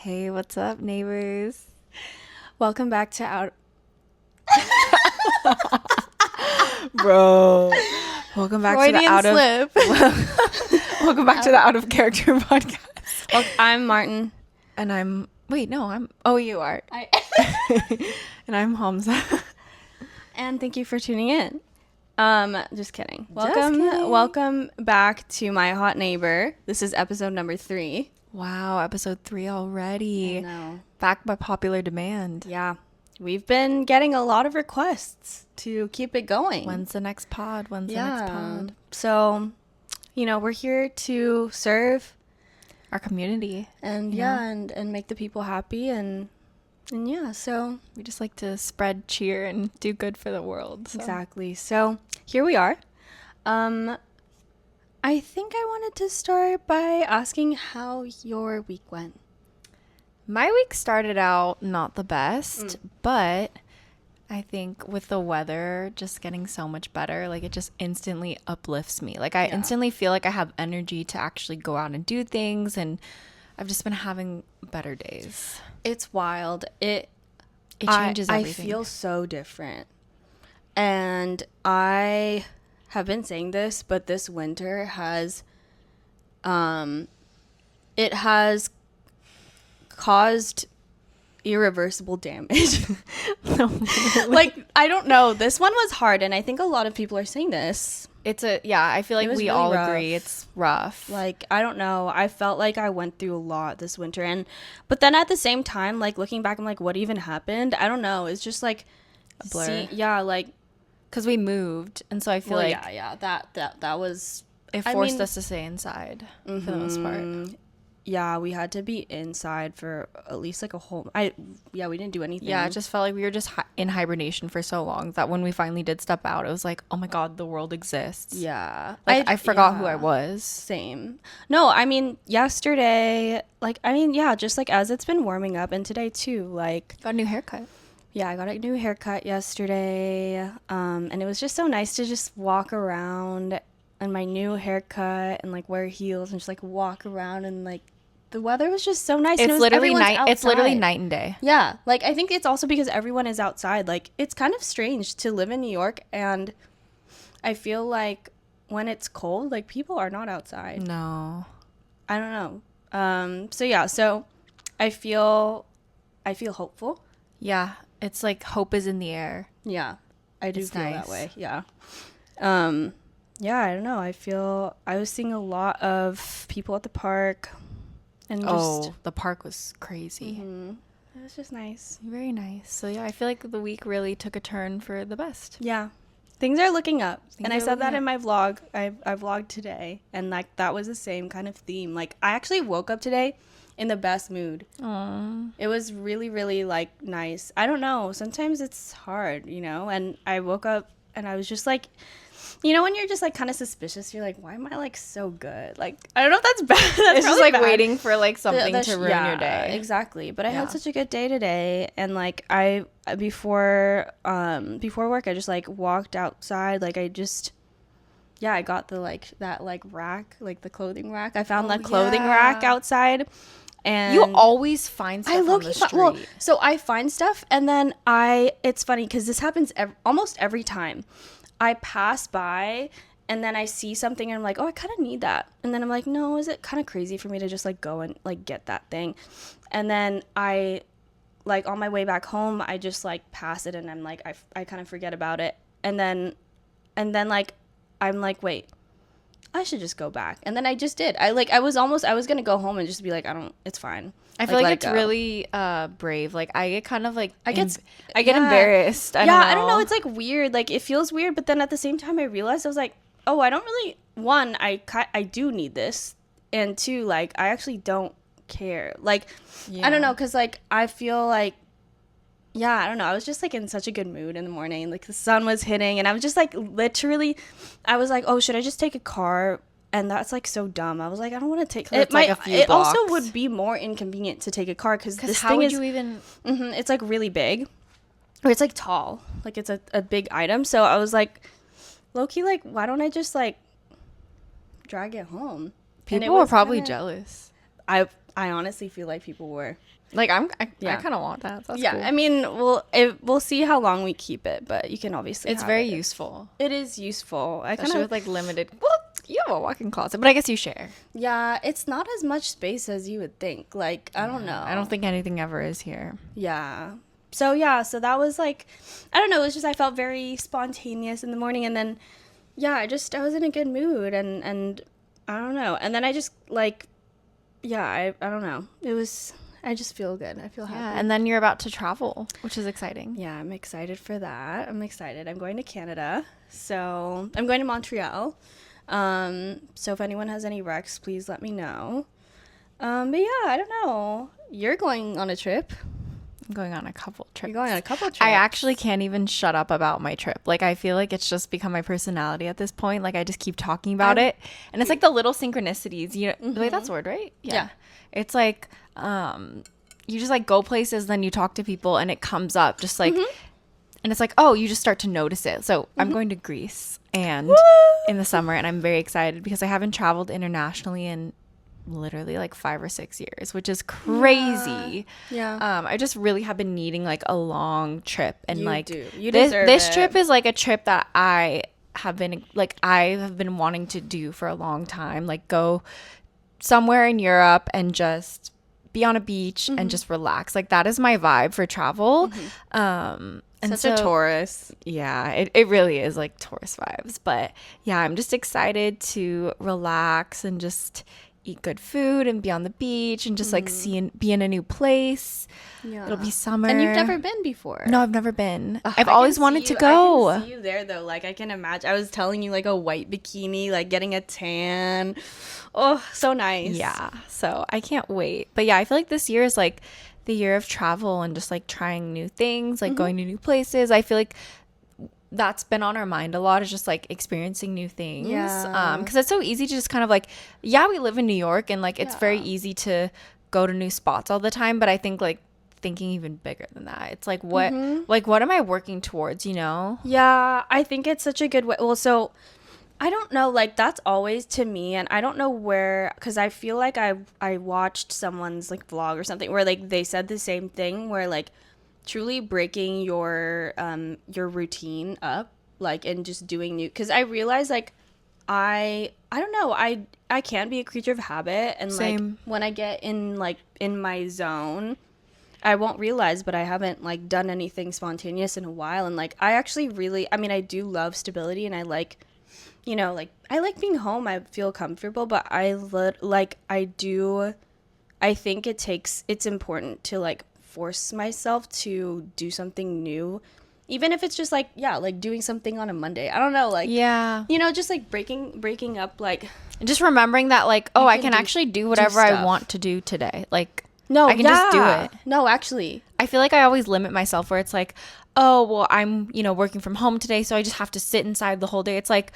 Hey, what's up, neighbors? Welcome back to Out. Bro. Welcome back to the Freudian out of slip. Welcome back to the Out of Character podcast. Well, I'm Martin. And oh, you are. And I'm Hamza. And thank you for tuning in. Just kidding. kidding. Welcome back to My Hot Neighbor. This is episode number 3. Wow, episode 3 already. I know. Back by popular demand. Yeah. We've been getting a lot of requests to keep it going. When's the next pod? When's the next pod? So, we're here to serve Our community. and and make the people happy and so We just like to spread cheer and do good for the world. So. exactly. So here we are. I think I wanted to start by asking how your week went. My week started out not the best, but I think with the weather just getting so much better, like it just instantly uplifts me. Like I instantly feel like I have energy to actually go out and do things, and I've just been having better days. It's wild. It changes everything. I feel so different. And I have been saying this, but this winter has it has caused irreversible damage. Like, I don't know. This one was hard, and I think a lot of people are saying this. I feel like was we really all rough. agree it's rough. Like, I don't know. I felt like I went through a lot this winter, but then at the same time, like, looking back, I'm like, what even happened? I don't know. It's just like A blur. like, Because we moved, and so I feel like that was it forced us to stay inside for the most part. Yeah, we had to be inside for at least like a whole. We didn't do anything. Yeah, it just felt like we were just in hibernation for so long that when we finally did step out, it was like, oh my God, the world exists. Yeah, Like I forgot who I was. Same. No, I mean yesterday, just like as it's been warming up, and today too, like. Got a new haircut. Yeah, I got a new haircut yesterday, and it was just so nice to just walk around in my new haircut and like wear heels and just like walk around, and like the weather was just so nice. It's literally everyone's night. It's literally outside. night and day. Yeah, like I think it's also because everyone is outside. Like it's kind of strange to live in New York, and I feel like when it's cold, like people are not outside. No. I don't know. So I feel hopeful. Yeah, it's like hope is in the air. Yeah, I do It's feel nice. that way. Yeah. I don't know. I was seeing a lot of people at the park, and The park was crazy. it was just nice. Very nice. So yeah, I feel like the week really took a turn for the best. Yeah, things are looking up, Things and I are said that looking in my vlog. I vlogged today, and like that was the same kind of theme. Like I actually woke up today in the best mood. Aww. It was really, really like nice. I don't know. Sometimes it's hard, and I woke up and I was just like, when you're just like kind of suspicious, you're like, why am I like so good? Like, I don't know if that's bad. That's It's just probably like bad. waiting for like something to ruin your day. Exactly. But I Yeah. had such a good day today, and like before work, I just like walked outside. Like I got the like that like rack, like the clothing rack. I found that clothing rack outside. And You always find stuff I on the low-key street. so I find stuff, and then it's funny because this happens almost every time. I pass by and then I see something and I'm like, oh, I kind of need that. And then I'm like, no, is it kind of crazy for me to just like go and like get that thing? And then I like on my way back home, I just like pass it and I'm like, I kind of forget about it. And then like, I'm like, wait, I should just go back. And then I just did. I was going to go home and just be like, it's fine. I feel like it's really brave. Like I get kind of like I get yeah. embarrassed. I don't know. It's like weird. Like it feels weird, but then at the same time, I realized I was like, oh, I don't really. One, I do need this, and two, like I actually don't care. Like I don't know, cause like I feel like. Yeah, I don't know. I was just like in such a good mood in the morning. Like the sun was hitting, and I was just like literally, I was like, oh, should I just take a car? And that's like so dumb. I was like, I don't want to take it. Like a few it blocks. also would be more inconvenient to take a car because this how thing would is you even? it's like really big, or it's like tall, like it's a big item. So I was like, low key, like why don't I just like drag it home? People were probably jealous. I I honestly feel like people were. Like I Yeah. kind of want that. That's Yeah, cool. I mean, we'll see how long we keep it, but you can obviously. It's have very it. useful, It is useful. I kind especially of with like limited. Well, you have a walk-in closet, but I guess you share. yeah. It's not as much space as you would think. Like I don't know. I don't think anything ever is here. Yeah. So yeah. So that was like, I don't know. It was just I felt very spontaneous in the morning, and then yeah, I was in a good mood, and I don't know, and then I just like, yeah, I don't know. It was. I just feel good. I feel happy. Yeah, and then you're about to travel, which is exciting. Yeah, I'm excited for that. I'm excited. I'm going to Canada. So I'm going to Montreal. So if anyone has any recs, please let me know. But yeah, I don't know. You're going on a trip. I'm going on a couple trips. You're going on a couple trips. I actually can't even shut up about my trip. Like, I feel like it's just become my personality at this point. Like, I just keep talking about it. And it's like the little synchronicities. You know, wait, that's the word, right? Yeah. It's like, you just like go places, then you talk to people, and it comes up just like, and it's like, oh, you just start to notice it. So I'm going to Greece and in the summer, and I'm very excited because I haven't traveled internationally in literally like 5 or 6 years, which is crazy. Yeah. I just really have been needing like a long trip, and You like do. You this deserve this it. trip is like a trip that I have been wanting to do for a long time. Like go somewhere in Europe and just be on a beach and just relax. Like that is my vibe for travel. And Such a Taurus. yeah, it really is like tourist vibes. But yeah, I'm just excited to relax and just eat good food and be on the beach and just like be in a new place. Yeah. It'll be summer. And you've never been before. No, I've never been. Ugh, I've I always can wanted see to you- I go. can see you there though. Like I can imagine. I was telling you like a white bikini, like getting a tan. Oh, so nice. Yeah. So I can't wait. But yeah, I feel like this year is like the year of travel and just like trying new things, like going to new places. I feel like that's been on our mind a lot, is just like experiencing new things. Yeah. Because it's so easy to just kind of like, yeah, we live in New York and like it's very Yeah. easy to go to new spots all the time. But I think like thinking even bigger than that, it's like what am I working towards, you know? Yeah, I think it's such a good way. Well, so I don't know, like that's always to me, and I don't know where, because I feel like I watched someone's like vlog or something where like they said the same thing, where like truly breaking your routine up, like, and just doing new, because I realized like I don't know, I can be a creature of habit, and Same. like when I get in like in my zone, I won't realize, but I haven't like done anything spontaneous in a while. And like I actually really, I mean, I do love stability, and I like, you know, like I like being home. I feel comfortable, but I think it's important to like force myself to do something new, even if it's just like, yeah, like doing something on a Monday. I don't know, like, Yeah. you know, just like breaking up, like, And just remembering that like, oh, You I can can do- actually do whatever I stuff. want to do today. Like, no, I can just do it. No, actually, I feel like I always limit myself where it's like, oh, well, I'm, you know, working from home today, so I just have to sit inside the whole day. It's like,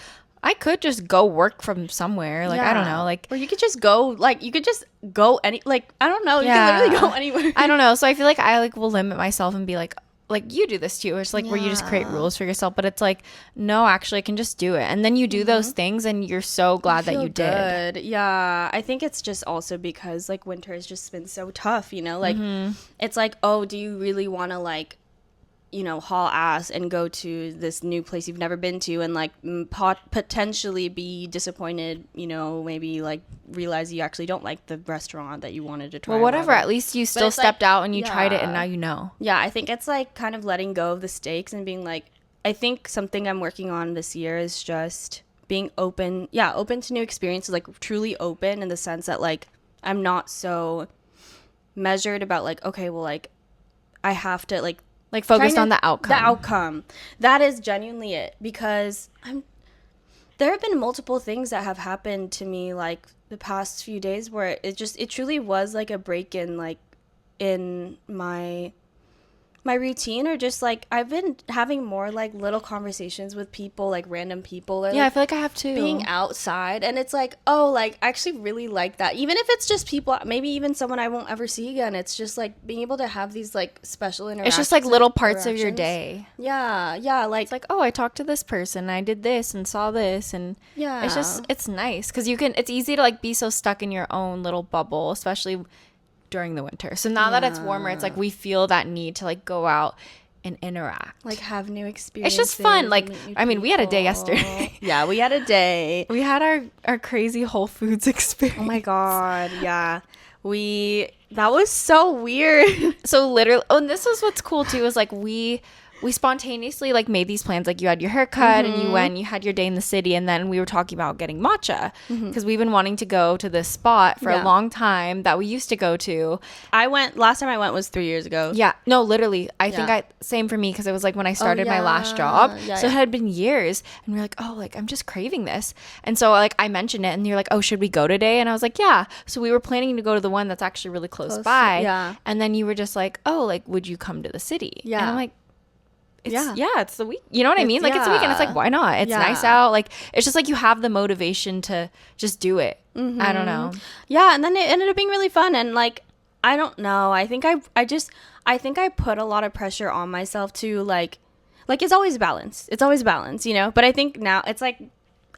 I could just go work from somewhere. Like, I don't Yeah. know. Like, or you could just go, like, you could just go like, I don't know, you Yeah. can literally go anywhere. I don't know. So I feel like I like will limit myself and be like you do this too. It's like where you just create Yeah. rules for yourself, but it's like, no, actually I can just do it. And then you do those things and you're so glad that Feel you did. good. Yeah, I think it's just also because like winter has just been so tough, you know, like it's like, oh, do you really want to like, you know, haul ass and go to this new place you've never been to, and like potentially be disappointed, you know, maybe like realize you actually don't like the restaurant that you wanted to try. Well, or whatever. At least you still it's like- stepped out and you tried it and yeah. now you know. Yeah, I think it's like kind of letting go of the stakes and being like, I think something I'm working on this year is just being open. Yeah, open to new experiences, like truly open in the sense that like I'm not so measured about like, okay, well, like I have to like Focused trying on to- the outcome. The outcome. That is genuinely it, because there have been multiple things that have happened to me like the past few days where it truly was like a break in like in my routine, or just like I've been having more like little conversations with people, like random people, or Yeah, I like feel like I have too. being outside, and it's like, oh, like I actually really like that, even if it's just people, maybe even someone I won't ever see again. It's just like being able to have these like special interactions. It's just like little parts of your interactions. day. Yeah, like It's like, oh, I talked to this person, I did this and saw this, and yeah, it's nice because it's easy to like be so stuck in your own little bubble, especially during the winter. So now that it's warmer, it's like we feel that need to like go out and interact. Like have new experiences. It's just fun. Like, I mean, we had a day yesterday. Yeah, we had a day. We had our crazy Whole Foods experience. Oh my God. Yeah. That was so weird. So literally, and this is what's cool too, is like we spontaneously like made these plans. Like you had your haircut and you went, you had your day in the city, and then we were talking about getting matcha because we've been wanting to go to this spot for a long time that we used to go to. Last time I went was 3 years ago. Yeah, no, literally. I think same for me because it was like when I started my last job. So it had been years, and we are like, oh, like I'm just craving this. And so like I mentioned it, and you're like, oh, should we go today? And I was like, yeah. So we were planning to go to the one that's actually really close by. Yeah. And then you were just like, oh, like would you come to the city? Yeah. And I'm like, it's the week. You know what I mean? Like it's the weekend. It's like, why not? It's Yeah. nice out. Like it's just like you have the motivation to just do it. I don't know. Yeah, and then it ended up being really fun, and like I don't know. I think I think I put a lot of pressure on myself to like it's always balance. It's always balance, you know? But I think now it's like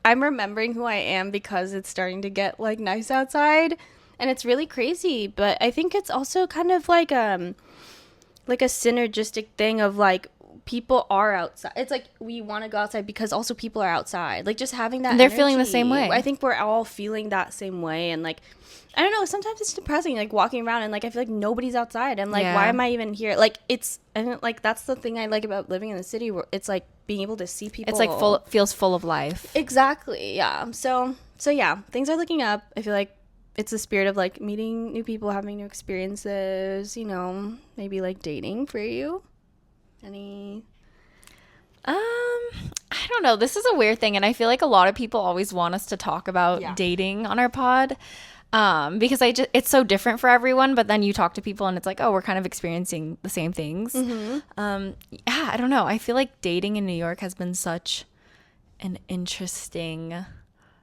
I'm remembering who I am because it's starting to get like nice outside, and it's really crazy. But I think it's also kind of like a synergistic thing of like people are outside. It's like we want to go outside because also people are outside. Like just having that They're feeling the energy. same way. I think we're all feeling that same way, and like I don't know, sometimes it's depressing like walking around and like I feel like nobody's outside. I'm like, why am I even here? Like and like that's the thing I like about living in the city, where it's like being able to see people. It's like feels full of life. Exactly. Yeah. So yeah, things are looking up. I feel like it's the spirit of like meeting new people, having new experiences, you know, maybe like dating for you. I don't know. This is a weird thing, and I feel like a lot of people always want us to talk about dating on our pod. Because it's so different for everyone, but then you talk to people and it's like, oh, we're kind of experiencing the same things. I don't know. I feel like dating in New York has been such an interesting.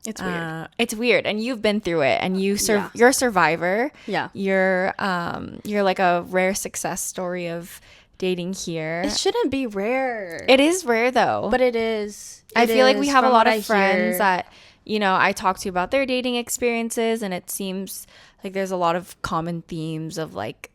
It's weird. It's weird, and you've been through it, and you're a survivor. Yeah. You're like a rare success story of dating here. It shouldn't be rare. It is rare though. But it is. I feel like we have a lot of friends that, you know, I talk to about their dating experiences, and it seems like there's a lot of common themes of like,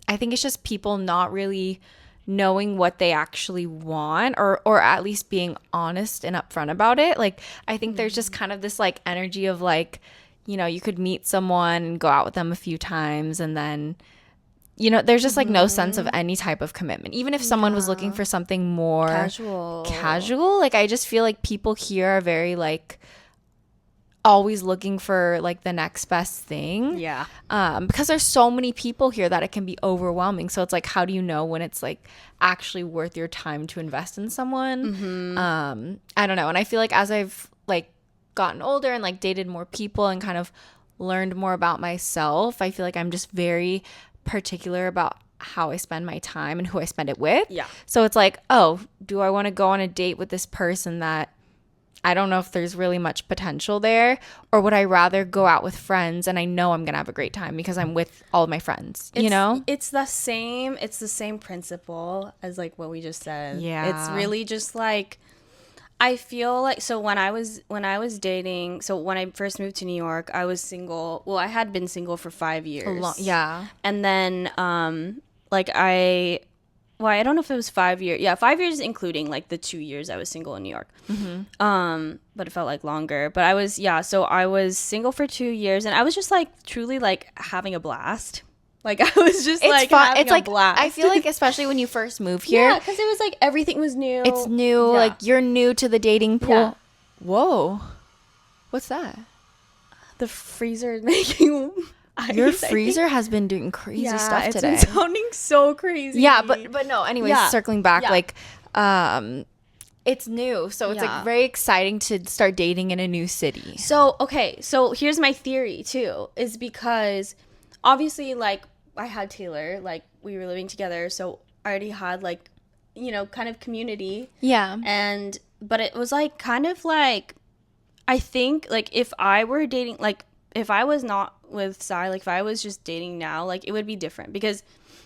I think it's just people not really knowing what they actually want, or at least being honest and upfront about it. Like, I think there's just kind of this like energy of like, you know, you could meet someone and go out with them a few times, and then, you know, there's just like no sense of any type of commitment. Even if someone was looking for something more casual, like I just feel like people here are very like always looking for like the next best thing. Yeah. Because there's so many people here that it can be overwhelming. So it's like, how do you know when it's like actually worth your time to invest in someone? I don't know. And I feel like as I've like gotten older and like dated more people and kind of learned more about myself, I feel like I'm just very particular about how I spend my time and who I spend it with. Yeah. So it's like, oh, do I want to go on a date with this person that I don't know if there's really much potential there, or would I rather go out with friends and I know I'm going to have a great time because I'm with all of my friends, you know? It's the same principle as like what we just said. Yeah. It's really just like, I feel like, so when I was dating, so when I first moved to New York, I was single. Well, I had been single for 5 years. Yeah. And then, like I don't know if it was 5 years. Yeah, 5 years including like the 2 years I was single in New York. But it felt like longer. But I was single for 2 years, and I was just like truly like having a blast. Like I was just it's like fun. having It's a like blast. I feel like especially when you first move here, yeah, because it was like everything was new. it's new. Yeah. Like you're new to the dating pool. Yeah. Whoa, what's that? The freezer is making ice, Your I think. freezer has been doing crazy stuff today. It's been sounding so crazy. Yeah, but no. Anyways, Yeah. circling back, Yeah. like, it's new, so it's Yeah. like very exciting to start dating in a new city. So here's my theory too, is because obviously like I had Taylor, like we were living together, so I already had like, you know, kind of community. Yeah. But it was like kind of like, I think like if I were dating, like if I was not with Sai, like if I was just dating now, like it would be different, because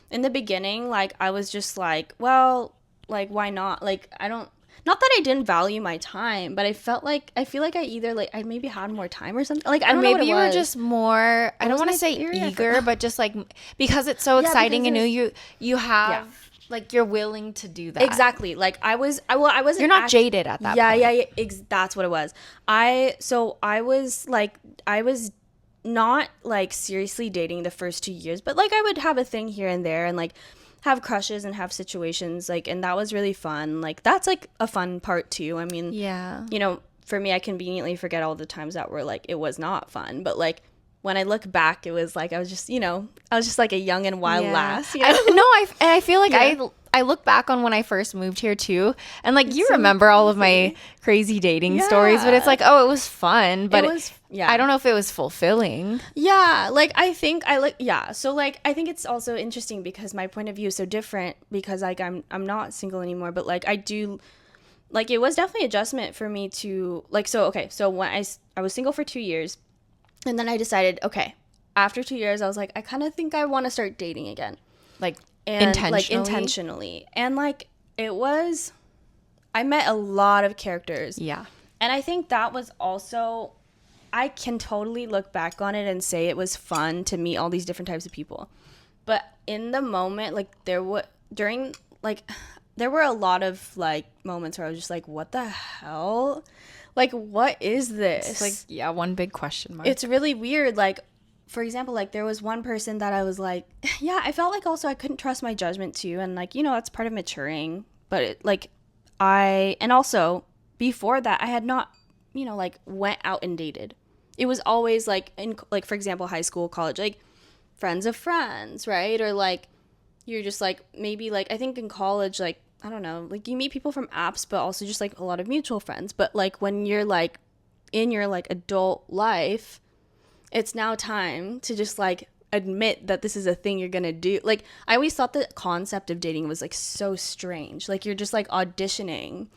in the beginning, like I was just like, well, like why not? Like I don't, not that I didn't value my time, but I feel like I either like I maybe had more time or something. Like I Or don't know what maybe it you were was. just more, I don't was want my to say theory? I eager, but just like because it's so exciting and because new, you have like you're willing to do that. Exactly. Like I wasn't. You're not jaded at that point. Yeah. That's what it was. I was not like seriously dating the first 2 years, but like I would have a thing here and there and like have crushes and have situations like, and that was really fun. Like that's like a fun part too. I mean, Yeah. you know, for me, I conveniently forget all the times that were like it was not fun, but like when I look back, it was like I was just like a young and wild lass. You know? I feel like I look back on when I first moved here too, and like you remember all of my crazy dating stories, but it's like, oh, it was fun, but I don't know if it was fulfilling. Yeah, like I think so like I think it's also interesting because my point of view is so different because like I'm not single anymore, but like I do like it was definitely adjustment for me to like so when I was single for 2 years. And then I decided, okay, after 2 years, I was like, I kind of think I want to start dating again. Like Intentionally. And like, I met a lot of characters. Yeah. And I think that was also, I can totally look back on it and say it was fun to meet all these different types of people. But in the moment, like, there were a lot of like moments where I was just like, what the hell? Like, what is this? It's like, yeah, one big question mark. It's really weird. Like, for example, like there was one person that I was like, yeah, I felt like also I couldn't trust my judgment too. And like, you know, that's part of maturing. But and also before that, I had not, you know, like went out and dated. It was always like like, for example, high school, college, like friends of friends, right? Or like, you're just like, maybe like, I think in college, like, I don't know, like you meet people from apps, but also just like a lot of mutual friends. But like when you're like in your like adult life, it's now time to just like admit that this is a thing you're gonna do. Like I always thought the concept of dating was like so strange. Like you're just like auditioning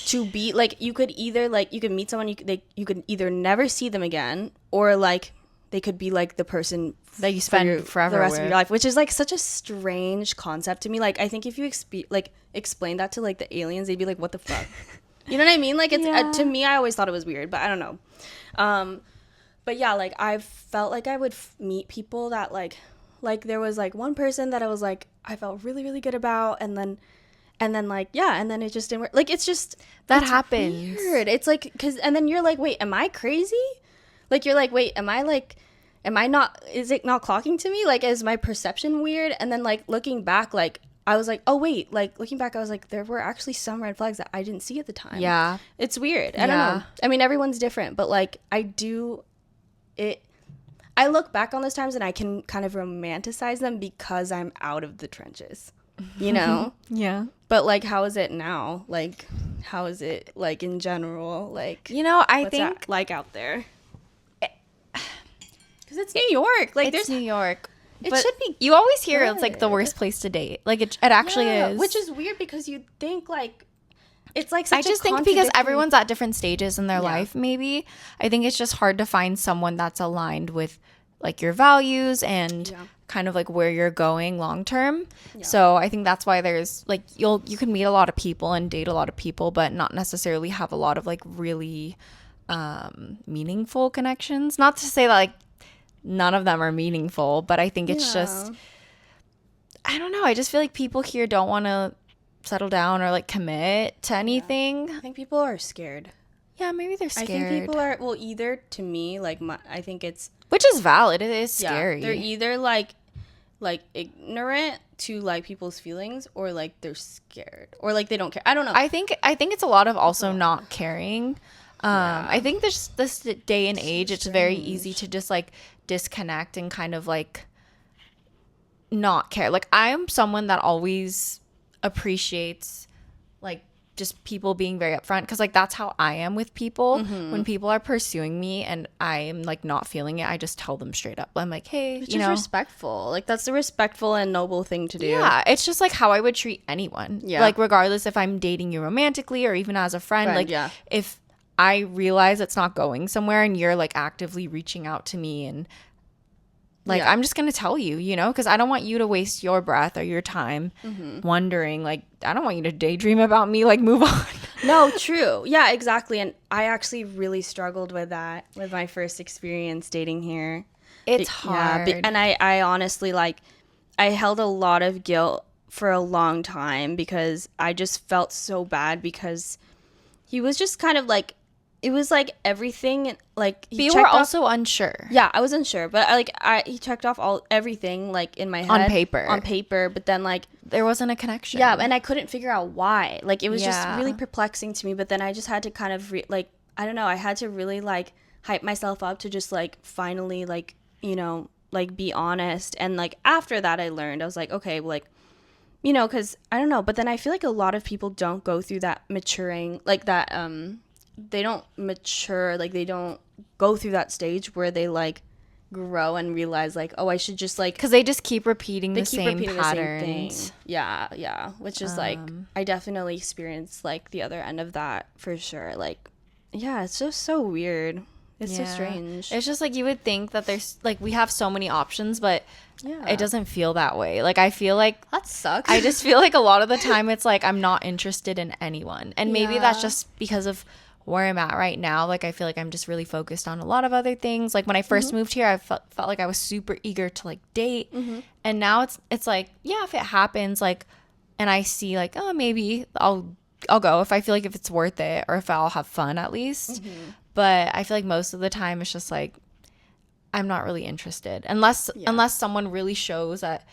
to be like, you could meet someone, you could either never see them again, or like they could be like the person that you spend forever the rest with. of your life, which is like such a strange concept to me. Like I think if you explain that to like the aliens, they'd be like, what the fuck? You know what I mean? Like it's to me, I always thought it was weird, but I don't know. But yeah, like I felt like I would meet people that like there was like one person that I was like I felt really really good about, and then like and then it just didn't work. Like it's just that happens. Weird. It's like and then you're like, wait, am I crazy? Like you're like, wait, am I not, is it not clocking to me? Like, is my perception weird? And then like looking back, like I was like, oh wait, like looking back, I was like, there were actually some red flags that I didn't see at the time. Yeah. It's weird. I don't know. I mean, everyone's different, but like I look back on those times and I can kind of romanticize them because I'm out of the trenches, you know? Yeah. But like, how is it now? Like, how is it like in general? Like, you know, I what's think that like out there. Because it's New York. Like, it's New York. It should be. You always hear good. It's like the worst place to date. Like it actually is. Which is weird because you think like it's like such I just think because everyone's at different stages in their life, maybe. I think it's just hard to find someone that's aligned with like your values and kind of like where you're going long term. Yeah. So I think that's why there's like you can meet a lot of people and date a lot of people, but not necessarily have a lot of like really meaningful connections. Not to say that like none of them are meaningful, but I think it's just, I don't know, I just feel like people here don't want to settle down or like commit to anything. I think people are scared. Yeah, maybe they're scared. I think people are, well, either to me, like I think it's, which is valid, it is scary. They're either like ignorant to like people's feelings, or like they're scared, or like they don't care. I don't know. I think it's a lot of also not caring. I think this day and age, it's very easy to just like disconnect and kind of like not care. Like I am someone that always appreciates like just people being very upfront, because like that's how I am with people. When people are pursuing me and I'm like not feeling it, I just tell them straight up. I'm like, hey, which is respectful. Like that's the respectful and noble thing to do. Yeah, it's just like how I would treat anyone. Yeah, like regardless if I'm dating you romantically or even as a friend. Like if I realize it's not going somewhere and you're like actively reaching out to me, and like I'm just gonna tell you, you know, because I don't want you to waste your breath or your time wondering. Like I don't want you to daydream about me. Like move on. No, true. Yeah, exactly. And I actually really struggled with that with my first experience dating here. It's hard. And I honestly, like, I held a lot of guilt for a long time because I just felt so bad because he was just kind of like, it was like everything, like, but you were also unsure. Yeah, I was unsure, but he checked off everything like in my head on paper, but then like there wasn't a connection. Yeah, and I couldn't figure out why. Like it was just Yeah. really perplexing to me, but then I just had to kind of like, I don't know, I had to really like hype myself up to just like finally like, you know, like be honest. And like after that I learned, I was like, okay, well, like, you know, cuz I don't know, but then I feel like a lot of people don't go through that maturing, like that they don't mature, like they don't go through that stage where they like grow and realize like, oh, I should just like, because they just keep repeating the same patterns. Yeah, which is like I definitely experienced like the other end of that for sure. Like, yeah, it's just so weird. It's so strange. It's just like you would think that there's like we have so many options, but Yeah. it doesn't feel that way. Like I feel like That sucks. I just feel like a lot of the time it's like I'm not interested in anyone, and maybe that's just because of where I'm at right now. Like I feel like I'm just really focused on a lot of other things. Like when I first moved here, I felt like I was super eager to like date, and now it's like, yeah, if it happens, like, and I see like, oh, maybe I'll go if I feel like if it's worth it, or if I'll have fun at least. But I feel like most of the time it's just like I'm not really interested unless someone really shows that,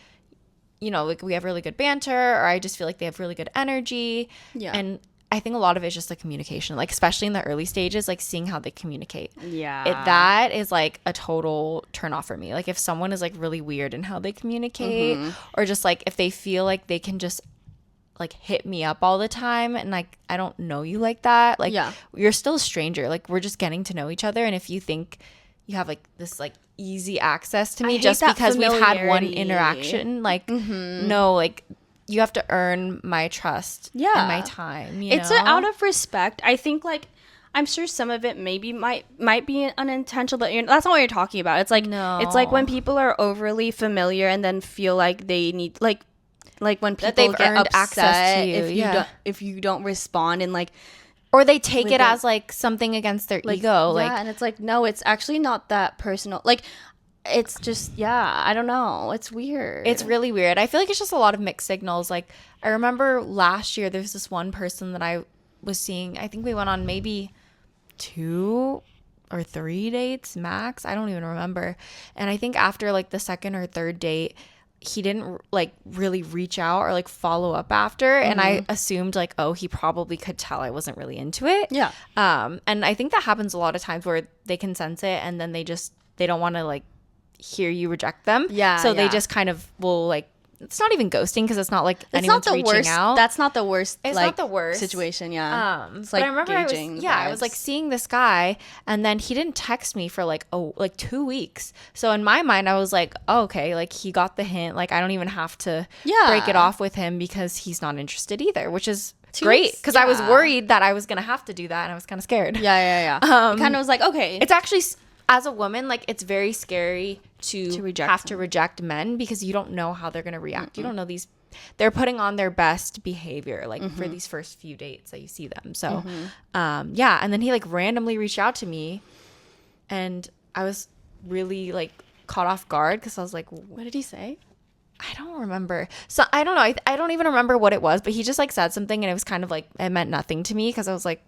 you know, like we have really good banter, or I just feel like they have really good energy. Yeah. And I think a lot of it's just the communication, like especially in the early stages, like seeing how they communicate. That is like a total turn off for me. Like if someone is like really weird in how they communicate, or just like if they feel like they can just like hit me up all the time, and like I don't know you like that, like you're still a stranger, like we're just getting to know each other. And if you think you have like this like easy access to me just because we've had one interaction, like no, like you have to earn my trust and my time. It's out of respect. I think like I'm sure some of it maybe might be unintentional, but that's not what you're talking about. It's like it's like when people are overly familiar and then feel like they need like when people get upset access to you, if you don't respond, and like, or they take it as like something against their ego, like, and it's like, no, it's actually not that personal. Like it's just, I don't know, it's weird. It's really weird. I feel like it's just a lot of mixed signals. Like I remember last year there's this one person that I was seeing. I think we went on maybe 2 or 3 dates max, I don't even remember. And I think after like the second or third date, he didn't like really reach out or like follow up after, and I assumed like, oh, he probably could tell I wasn't really into it. And I think that happens a lot of times where they can sense it, and then they don't want to like hear you reject them. So they just kind of will like, it's not even ghosting because it's not like anyone's reaching out. That's not the worst. It's like, not the worst situation. It's like, but I remember I was like seeing this guy, and then he didn't text me for like 2 weeks. So in my mind, I was like, oh, okay, like he got the hint. Like I don't even have to break it off with him because he's not interested either, which is great because I was worried that I was gonna have to do that, and I was kind of scared. It kind of was like, okay, it's actually, as a woman, like it's very scary to reject men because you don't know how they're going to react. You don't know they're putting on their best behavior like for these first few dates that you see them. So and then he like randomly reached out to me, and I was really like caught off guard because I was like, what did he say? I don't remember. So I don't know. I don't even remember what it was, but he just like said something, and it was kind of like, it meant nothing to me because I was like,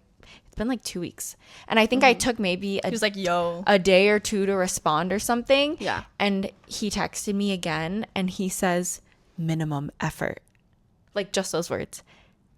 it's been like 2 weeks. And I think I took maybe he was like, a day or two to respond or something. Yeah. And he texted me again, and he says, minimum effort. Like just those words.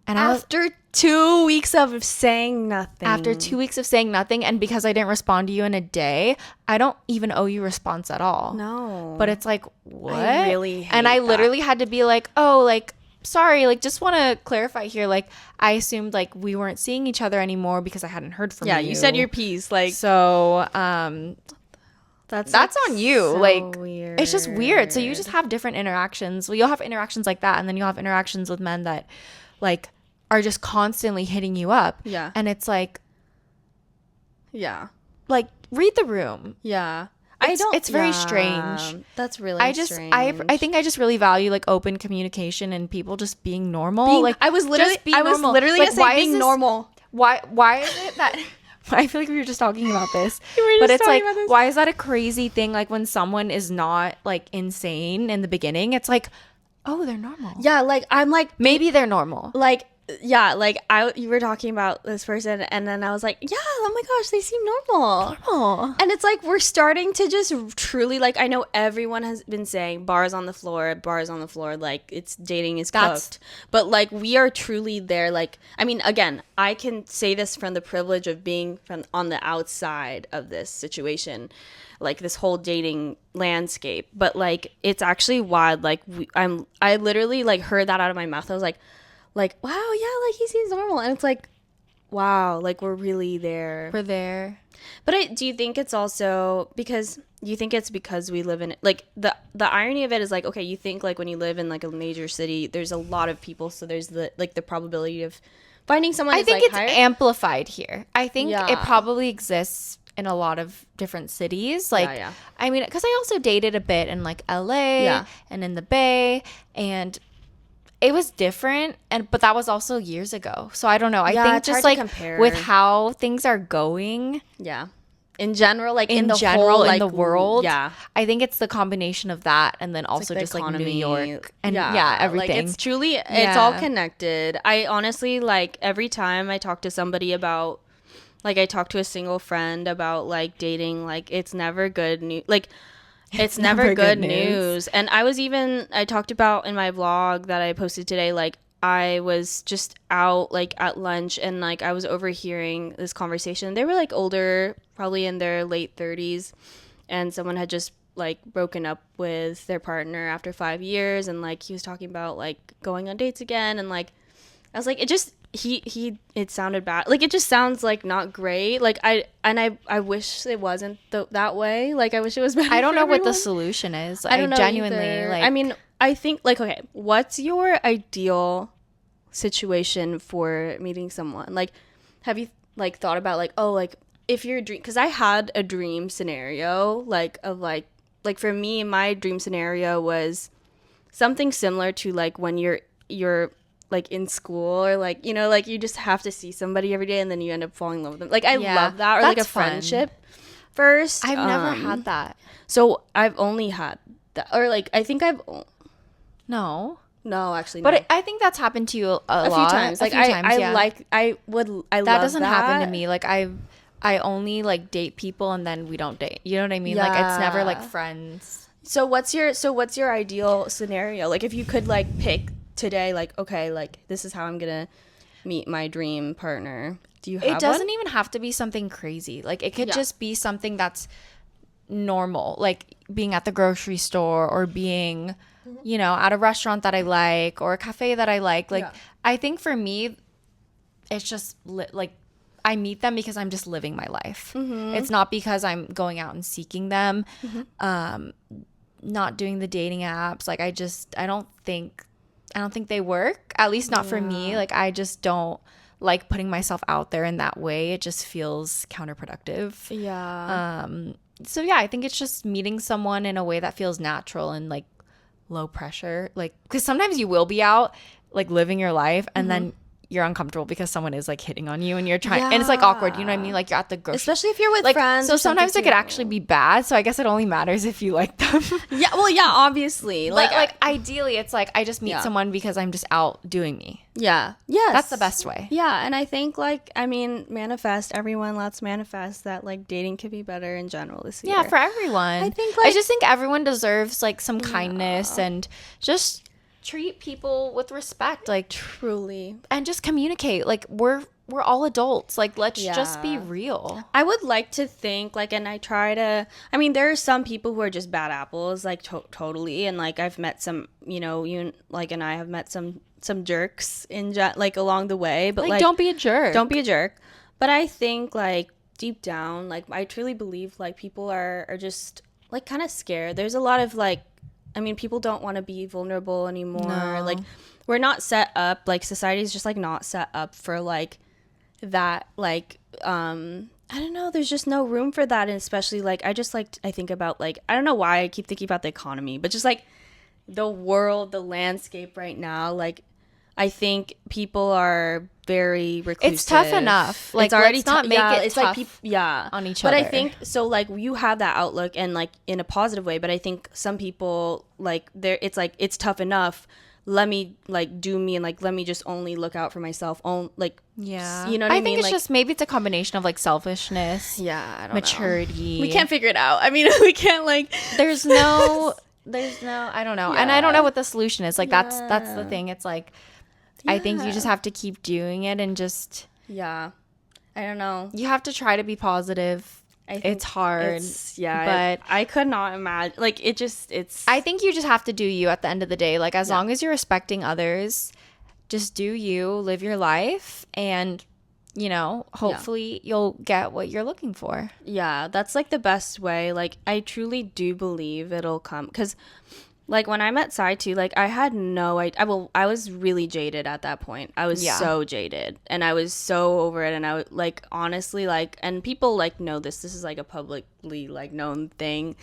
And after 2 weeks of saying nothing. After 2 weeks of saying nothing, and because I didn't respond to you in a day, I don't even owe you a response at all. No. But it's like, what? I really hate And I that. literally had to be like, oh, like, sorry, like just want to clarify here, like I assumed like we weren't seeing each other anymore because I hadn't heard from you. Yeah, you said your piece, like, so that's on you. So like weird. It's just weird. So you just have different interactions. Well, you'll have interactions like that, and then you'll have interactions with men that like are just constantly hitting you up. Yeah. And it's like, yeah, like read the room. yeah. It's very strange. That's really strange. I think I just really value like open communication and people just being normal. Like I was literally Like, gonna say being normal. Why is it that I feel like we were just talking about this. were But just it's talking like, about this. why is that a crazy thing? Like when someone is not like insane in the beginning, it's like, oh, they're normal. Yeah, like I'm like Maybe they're normal. like yeah, like you were talking about this person and then I was like, yeah, oh my gosh, they seem normal. Oh. And it's like we're starting to just truly like I know everyone has been saying bars on the floor, like it's dating is cooked. But like we are truly there. Like I mean, again, I can say this from the privilege of being from on the outside of this situation, like this whole dating landscape. But like it's actually wild. Like I literally like heard that out of my mouth. I was like wow, yeah, like he seems normal, and it's like wow, like we're really there. We're there. But do you think it's also because we live in like the irony of it is like okay, you think like when you live in like a major city, there's a lot of people, so there's the probability of finding someone. I think like it's higher. amplified here. I think Yeah. it probably exists in a lot of different cities. Like, Yeah. I mean, because I also dated a bit in like LA Yeah. and in the Bay, and it was different. But that was also years ago. So I don't know. I Yeah, think it's just hard to like compare. with how things are going Yeah, in general, like in the general whole, in like, the world, yeah. I think it's the combination of that and then also the just like New economy. York and everything. Like it's truly it's all connected. I honestly like every time I talk to somebody about like I talk to a single friend about like dating, like it's never good news. Like it's never good news. And I talked about in my vlog that I posted today, like I was just out like at lunch and like I was overhearing this conversation. They were like older, probably in their late 30s, and someone had just like broken up with their partner after 5 years, and like he was talking about like going on dates again, and like I was like it just it sounded bad. Like it just sounds like not great. Like I wish it wasn't that way. Like I wish it was better. I don't know what the everyone. solution is. I don't know genuinely either. like I mean, I think like okay, what's your ideal situation for meeting someone? Like have you like thought about like oh like if your dream, because I had a dream scenario like of like for me my dream scenario was something similar to like when you're like in school or like you know like you just have to see somebody every day and then you end up falling in love with them. Like I love that, or like a that's fun. friendship first. I've never had that. So I've only had that, or like I think No. no actually But no. I think that's happened to you a a lot. few times. Like a few times, yeah. I that love doesn't happen to that. me. Like I only like date people and then we don't date. You know what I mean? Like it's never like Yeah. friends. So what's your ideal scenario? Like if you could like pick today, like okay, like this is how I'm gonna meet my dream partner. Do you have It doesn't one? even have to be something crazy. Like it could Yeah. just be something that's normal, like being at the grocery store or being, you know, at a restaurant that I like or a cafe that I like. Like Yeah. I think for me, it's just like I meet them because I'm just living my life. It's not because I'm going out and seeking them. Not doing the dating apps. Like I don't think they work. At least not for me. Like I just don't like putting myself out there in that way. It just feels counterproductive. Yeah. So yeah, I think it's just meeting someone in a way that feels natural and like low pressure. Like because sometimes you will be out like living your life and then you're uncomfortable because someone is like hitting on you and you're trying and it's like awkward, you know what I mean? Like you're at the grocery, Especially if you're with like friends. so or something sometimes it could too. actually be bad. So I guess it only matters if you like them. Yeah. Well, yeah. Obviously. like ideally it's like I just meet Yeah. someone because I'm just out doing me. Yeah. Yes. That's the best way. Yeah, and I think like I mean, manifest. Everyone, let's manifest that like dating could be better in general this year. Yeah, for everyone. I think, I like- just think everyone deserves like some kindness and just treat people with respect, like truly. and just communicate. Like we're all adults. Like let's just be Yeah. real. I would like to think like, and I try to. I mean, there are some people who are just bad apples, like totally, and like I've met some, you like, and I have met some jerks like along the way, but like don't be a jerk. don't be a jerk. But I think like deep down, like I truly believe like people are just like kind of scared. There's a lot of like, I mean, people don't want to be vulnerable anymore. No. Like we're not set up, like society is just like not set up for like that, like I don't know, there's just no room for that. And especially like I think about like, I don't know why I keep thinking about the economy, but just like the world, the landscape right now, like I think people are very reclusive. It's tough enough. Like, it's already let's not make it it's tough like yeah on each but other. I think so like you have that outlook and like in a positive way, but I think some people like it's like it's tough enough, let me like do me and like let me just only look out for myself on like yeah, you know what I mean? think it's like, just maybe it's a combination of like selfishness, yeah, I don't maturity. know. We can't figure it out. I mean, we can't like there's no I don't know. And I don't know what the solution is. Like that's the thing. It's like I think you just have to keep doing it and just yeah. I don't know. You have to try to be positive. It's hard. But I could not imagine. Like, it's. I think you just have to do you at the end of the day. Like, as long as you're respecting others, just do you, live your life, and, you know, hopefully you'll get what you're looking for. Yeah, that's, like, the best way. Like, I truly do believe it'll come. Because, like, when I met Sai, too, like, I had no idea. Well, I was really jaded at that point. I was so jaded. And I was so over it. And I would, like, honestly, like, and people, like, know this. This is, like, a publicly, like, known thing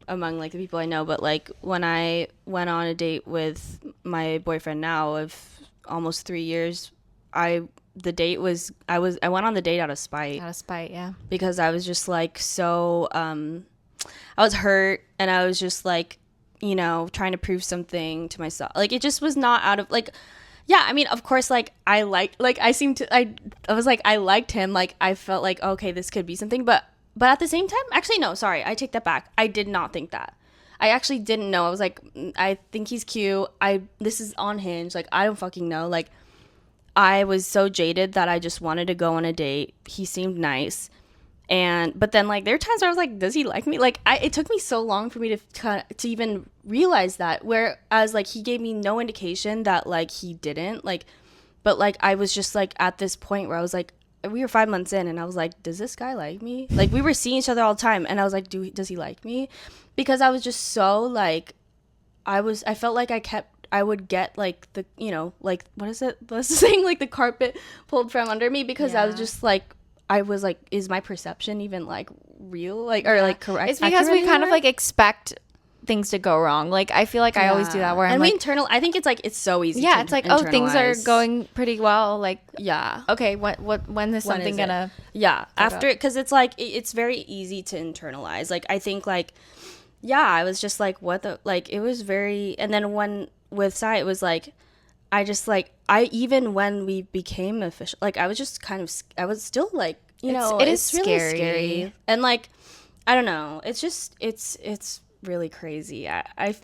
among, like, the people I know. But, like, when I went on a date with my boyfriend now of almost 3 years, I went on the date out of spite. Out of spite, yeah. Because I was just, like, so, I was hurt. And I was just, like, you know, trying to prove something to myself. Like, it just was not out of, like, yeah, I mean, of course, like, I was like, I liked him. Like, I felt like, okay, this could be something. But at the same time, actually, no, sorry, I take that back. I did not think that. I actually didn't know. I was like, I think he's cute. This is on Hinge. Like, I don't fucking know. Like, I was so jaded that I just wanted to go on a date. He seemed nice. But then, like, there are times where I was like, does he like me? Like, it took me so long for me to even realize that. Whereas, like, he gave me no indication that, like, he didn't. Like, but, like, I was just, like, at this point where I was like, we were 5 months in, and I was like, does this guy like me? Like, we were seeing each other all the time, and I was like, does he like me? Because I was just so, like, I felt like I would get, like, the, you know, like, what is it? What's the saying? Like, the carpet pulled from under me, because I was just, like, I was like, is my perception even like real, like, or like correct? It's because we kind of like expect things to go wrong. Like, I feel like I always do that where I'm like, I think it's like, it's so easy. Yeah, it's like, oh, things are going pretty well. Like, yeah, okay, when is something gonna? Yeah, after, because it's like it's very easy to internalize. Like, I think like, yeah, I was just like, what the, like, it was very, and then when with Sai, it was like, I just like, even when we became official, like, I was just kind of, I was still like, you know, it is really scary. And like, I don't know, it's just, it's really crazy. I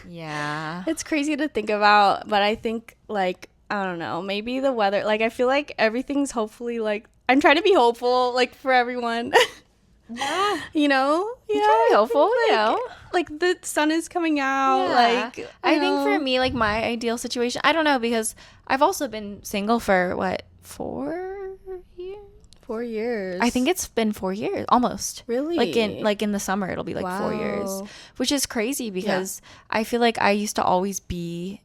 yeah, it's crazy to think about, but I think like, I don't know, maybe the weather, like, I feel like everything's hopefully, like, I'm trying to be hopeful, like, for everyone. Yeah, you know, yeah, trying to be hopeful, like, you know, like the sun is coming out. Yeah. Like, I think for me, like, my ideal situation, I don't know, because I've also been single for what, 4 years? 4 years. I think it's been 4 years almost. Really? Like in the summer it'll be like 4 years, which is crazy because I feel like I used to always be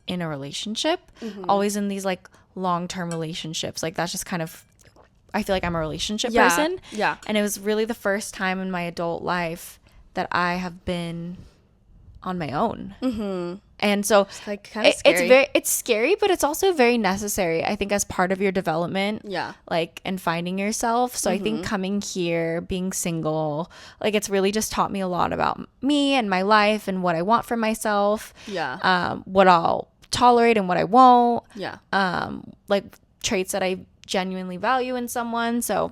in a relationship, always in these like long-term relationships. Like, that's just kind of, I feel like I'm a relationship person. Yeah. And it was really the first time in my adult life that I have been on my own. Mm-hmm. And so it's like kind of scary. It's scary, but it's also very necessary, I think, as part of your development. Yeah. Like, and finding yourself. So I think coming here, being single, like, it's really just taught me a lot about me and my life and what I want for myself. Yeah. What I'll tolerate and what I won't. Yeah. Like, traits that I genuinely value in someone. So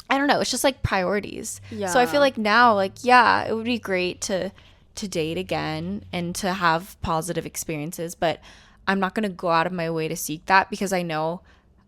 I don't know, it's just like priorities. Yeah. So I feel like now, like, yeah, it would be great to date again and to have positive experiences, but I'm not going to go out of my way to seek that because I know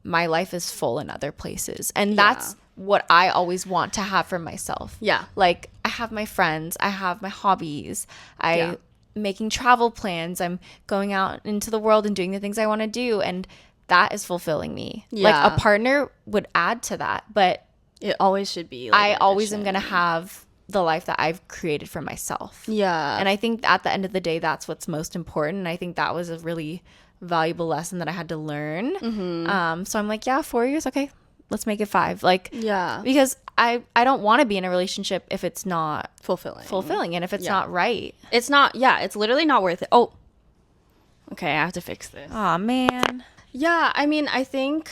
my life is full in other places, and that's what I always want to have for myself. Yeah. Like, I have my friends, I have my hobbies, I'm making travel plans, I'm going out into the world and doing the things I want to do, and that is fulfilling me. Yeah. Like, a partner would add to that, but it always should be like, I always am going to have the life that I've created for myself. Yeah. And I think at the end of the day, that's what's most important. And I think that was a really valuable lesson that I had to learn. Mm-hmm. So I'm like, yeah, 4 years. Okay. let's make it 5. Like, Yeah. because I don't want to be in a relationship if it's not fulfilling and if it's not right. It's not, yeah, it's literally not worth it. Oh, okay, I have to fix this. Oh man. Yeah, I mean, I think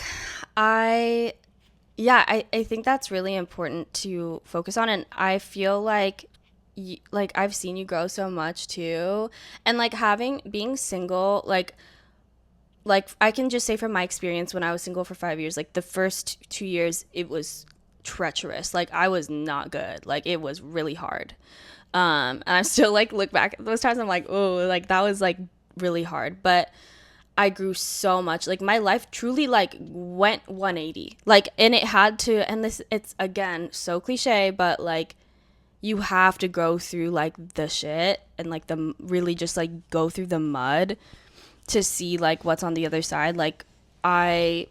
I think that's really important to focus on, and I feel like I've seen you grow so much too, and like being single, like I can just say from my experience, when I was single for 5 years, like the first 2 years it was treacherous. Like I was not good. Like it was really hard. And I still like look back at those times, I'm like, oh, like that was like really hard. But I grew so much. Like my life truly like went 180. Like, and it had to, and this, it's again so cliche, but like you have to go through like the shit and like the really just like go through the mud to see like what's on the other side. Like I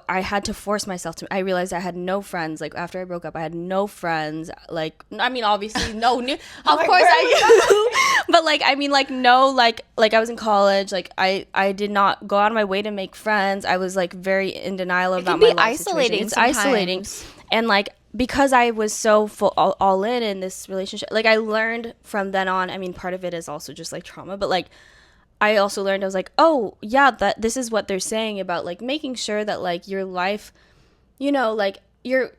had to force myself to. I realized I had no friends. Like after I broke up, I had no friends. Like I mean, obviously no new. Of course I do. But like I mean, like no, like I was in college. Like I did not go out of my way to make friends. I was like very in denial about my life situation. It's isolating, and like because I was so full all in this relationship. Like I learned from then on. I mean, part of it is also just like trauma, but like I also learned, I was like, oh yeah, that this is what they're saying about like making sure that like your life, you know, like you're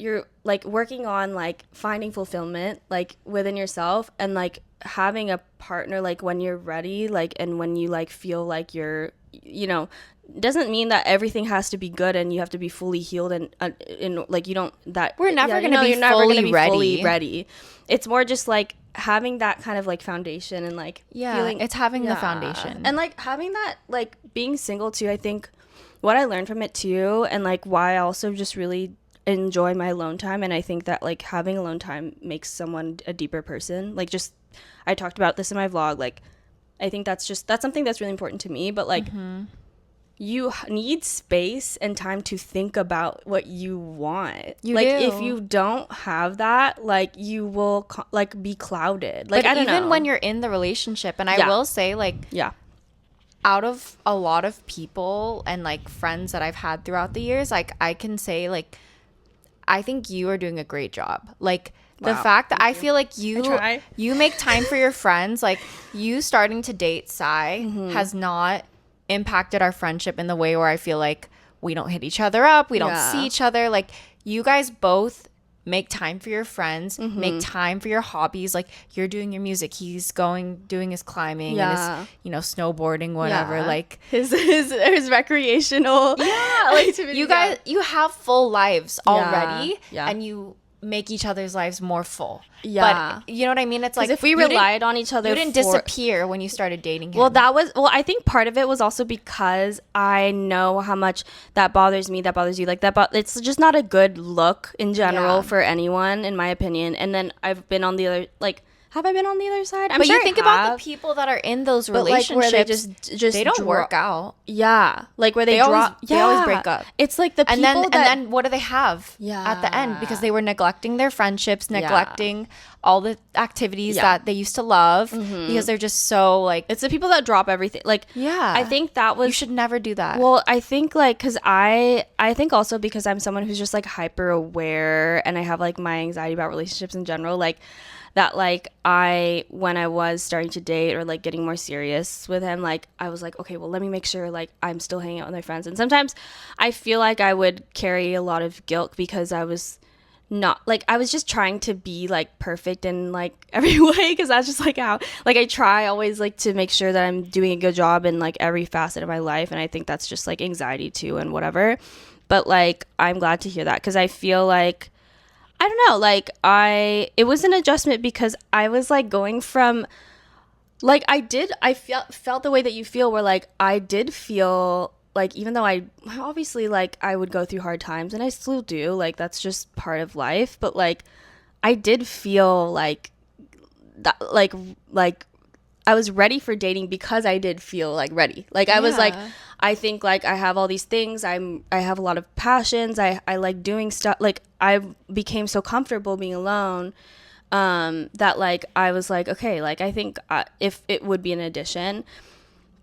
like working on like finding fulfillment like within yourself, and like having a partner like when you're ready, like, and when you like feel like you're, you know, doesn't mean that everything has to be good and you have to be fully healed and like you don't, that we're never going to be you're never fully gonna be ready. fully ready. It's more just like having that kind of like foundation and like feeling, it's having the foundation, and like having that, like being single too. I think what I learned from it too, and like why I also just really enjoy my alone time, and I think that like having alone time makes someone a deeper person. Like just, I talked about this in my vlog, like I think that's something that's really important to me, but like you need space and time to think about what you want. If you don't have that, like you will like be clouded. Like, but I don't even know. when you're in the relationship, and I will say, like, out of a lot of people and like friends that I've had throughout the years, like I can say, like, I think you are doing a great job. Like the fact that I feel like you make time for your friends, like you starting to date Sai has not impacted our friendship in the way where I feel like we don't hit each other up, we don't see each other. Like you guys both make time for your friends, make time for your hobbies. Like you're doing your music, he's doing his climbing and his, you know, snowboarding, whatever. Like his recreational. Yeah, like you have full lives already, and you make each other's lives more full. But you know what I mean? It's like if we relied on each other, you didn't disappear when you started dating him. Well, I think part of it was also because I know how much that bothers me, that bothers you, like that, but it's just not a good look in general for anyone, in my opinion. And then I've been on the other, like, have I been on the other side? But you think about the people that are in those relationships, like, where they just they don't work out. Yeah, like where they always break up. It's like the people and then what do they have at the end? Because they were neglecting their friendships, neglecting all the activities that they used to love, because they're just so like, it's the people that drop everything. Like, I think that was, you should never do that. Well, I think like, cause I think also because I'm someone who's just like hyper aware, and I have like my anxiety about relationships in general, like that, like when I was starting to date or like getting more serious with him, like I was like, okay, well, let me make sure like I'm still hanging out with my friends. And sometimes I feel like I would carry a lot of guilt because I was not, like, I was just trying to be like perfect in like every way, because that's just like how, like, I try always like to make sure that I'm doing a good job in like every facet of my life. And I think that's just like anxiety too and whatever. But like I'm glad to hear that, because I feel like, I don't know, like it was an adjustment, because I was like going from like I felt the way that you feel, where like I did feel like, even though I obviously like I would go through hard times, and I still do, like that's just part of life, but like I did feel like that, like I was ready for dating, because I did feel like ready. Like I was like, I think like I have all these things. I have a lot of passions. I like doing stuff. Like I became so comfortable being alone, that like I was like, okay, like I think if it would be an addition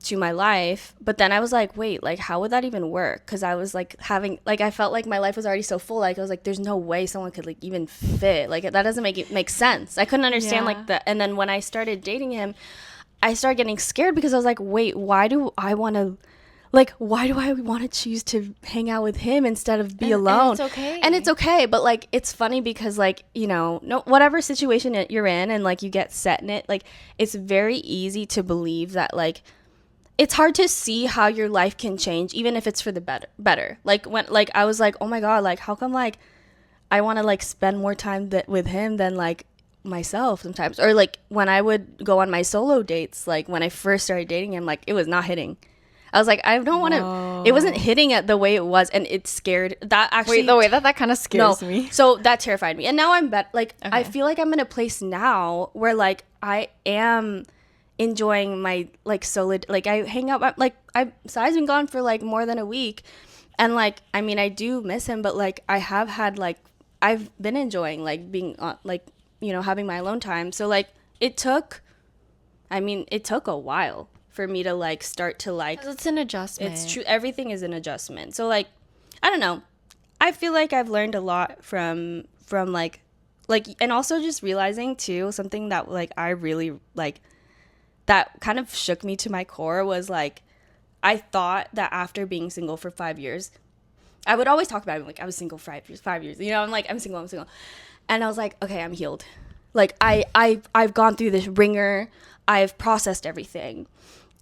to my life. But then I was like, wait, like how would that even work? Because I was like having, like, I felt like my life was already so full. Like I was like, there's no way someone could like even fit. Like that doesn't make sense. I couldn't understand like that. And then when I started dating him, I started getting scared because I was like, wait, why do I want to choose to hang out with him instead of be alone? And it's okay. And it's okay, but like it's funny because like, you know, no, whatever situation you're in and like you get set in it, like it's very easy to believe that like it's hard to see how your life can change even if it's for the better. Like when like I was like, oh my god, like how come like I want to like spend more time with him than like myself sometimes. Or like when I would go on my solo dates, like when I first started dating him, like it was not hitting. I was like, I don't want to. It wasn't hitting at the way it was, and it scared. That actually, wait, the way that kind of scares me. So that terrified me, and now I'm like, Okay. I feel like I'm in a place now where like I am enjoying my like solo. Like I hang out. Like Sai's been gone for like more than a week, and like I mean I do miss him, but like I have had like I've been enjoying like being like you know having my alone time. So like it took a while for me to like start to like, It's an adjustment. it's true, everything is an adjustment. So like I don't know, I feel like I've learned a lot from like and also just realizing too something that like I really like that kind of shook me to my core was like I thought that after being single for 5 years, I would always talk about it like I was single for 5 years, you know, I'm like I'm single, and I was like, okay, I'm healed. Like I've gone through this ringer, I've processed everything.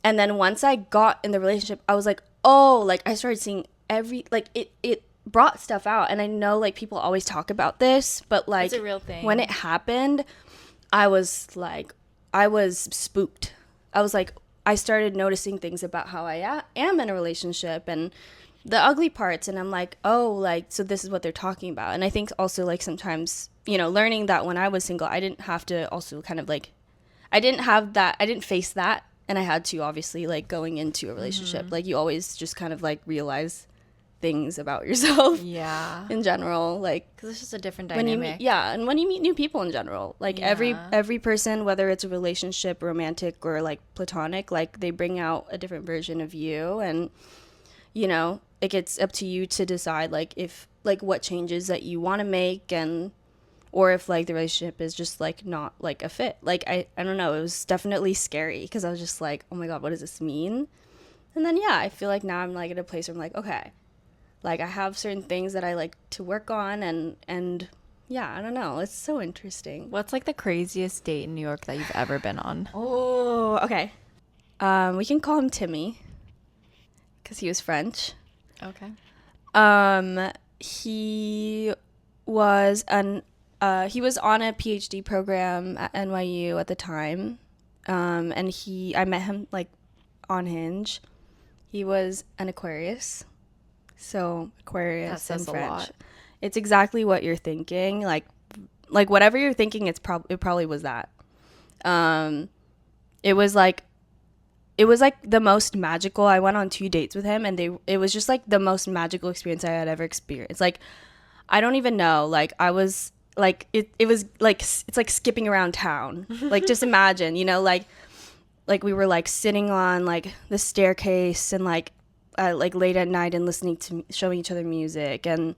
And then once I got in the relationship, I was like, oh, like I started seeing like it brought stuff out. And I know like people always talk about this, but like It's a real thing. when it happened, I was spooked. I was like, I started noticing things about how I am in a relationship and the ugly parts. And I'm like, oh, like, so this is what they're talking about. And I think also like sometimes, you know, learning that when I was single, I didn't have to also kind of like, I didn't face that. And I had to obviously like going into a relationship, like you always just kind of like realize things about yourself Yeah. in general, like Because it's just a different when dynamic. and when you meet new people in general, like every person, whether it's a relationship, romantic or like platonic, like they bring out a different version of you, and you know it gets up to you to decide like if like what changes that you want to make, and or if like the relationship is just like not like a fit. Like I don't know, it was definitely scary because I was just like, oh my god, what does this mean? And then yeah, I feel like now I'm like at a place where I'm like, okay, like I have certain things that I like to work on, and yeah, I don't know, it's so interesting. What's like the craziest date in New York that you've ever been on? Oh, okay. We can call him Timmy because he was French. Okay. He was he was on a PhD program at NYU at the time, and I met him like on Hinge. He was an Aquarius, so Aquarius That says in a French. lot. It's exactly what you're thinking. Like whatever you're thinking, it probably was that. It was like the most magical. I went on 2 dates with him, and it was just like the most magical experience I had ever experienced. Like I don't even know. Like I was like it was like it's like skipping around town. Like just imagine, you know, like we were like sitting on like the staircase and like late at night and listening to showing each other music, and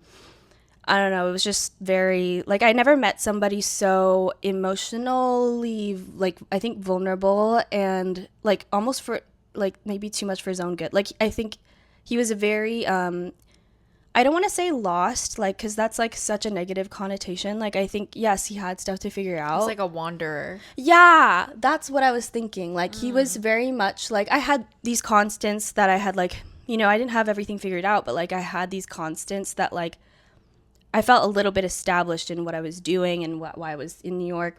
I don't know, it was just very like I never met somebody so emotionally like I think vulnerable and like almost for like maybe too much for his own good. Like I think he was a very I don't want to say lost, like, because that's like such a negative connotation. Like I think yes, he had stuff to figure out. It's like a wanderer. Yeah, that's what I was thinking. Like he was very much like I had these constants that I had like, you know, I didn't have everything figured out, but like I had these constants that like I felt a little bit established in what I was doing and why I was in New York.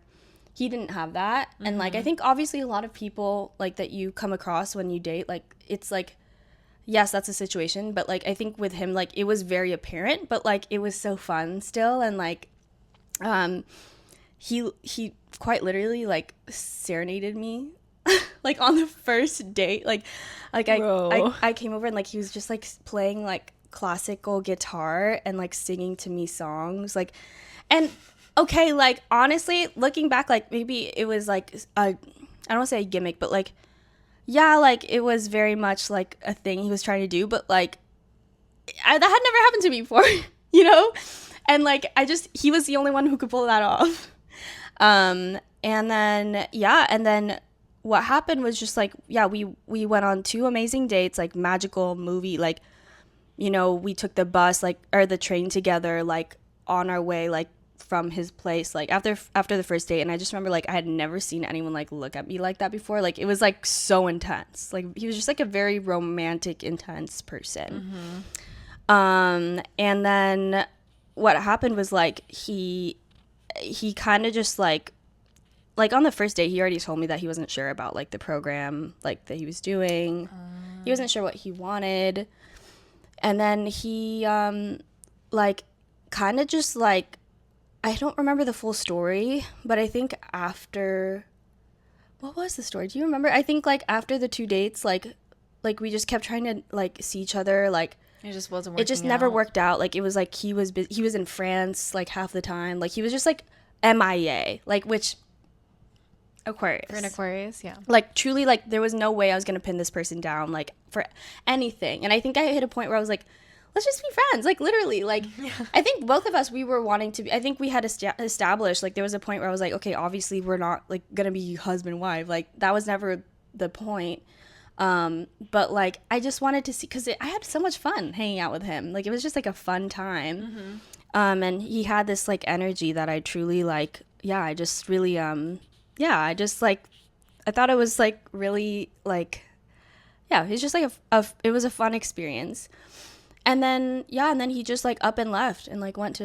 He didn't have that. And like I think obviously a lot of people like that you come across when you date, like it's like yes, that's a situation, but like I think with him like it was very apparent, but like it was so fun still. And like he quite literally like serenaded me like on the first date. Like I came over and like he was just like playing like classical guitar and like singing to me songs, like, and okay, like honestly looking back, like maybe it was like I don't want to say a gimmick, but like yeah, like it was very much like a thing he was trying to do, but like that had never happened to me before, you know? And like he was the only one who could pull that off. And then what happened was just like, yeah, we went on 2 amazing dates, like magical movie, like, you know, we took the bus like or the train together, like on our way like from his place, like after the first date. And I just remember like I had never seen anyone like look at me like that before. Like it was like so intense. Like he was just like a very romantic, intense person. And then what happened was like he kind of just like on the first date he already told me that he wasn't sure about like the program like that he was doing. He wasn't sure what he wanted. And then he like kind of just like, I don't remember the full story, but I think after, what was the story? Do you remember? I think like after the 2 dates, like we just kept trying to like see each other, like It just wasn't working. it just never worked out. Like it was like he was in France like half the time. Like he was just like MIA, like, which Aquarius. For an Aquarius, yeah. Like truly, like there was no way I was gonna pin this person down like for anything. And I think I hit a point where I was like, let's just be friends, like literally. Like I think both of us, we were wanting to be, I think we had established like there was a point where I was like, okay, obviously we're not like gonna be husband wife, like that was never the point. But like I just wanted to see, because I had so much fun hanging out with him. Like it was just like a fun time. And he had this like energy that I truly like, yeah, I just really I just like, I thought it was like really like, yeah, it was just like it was a fun experience. And then he just like up and left and like went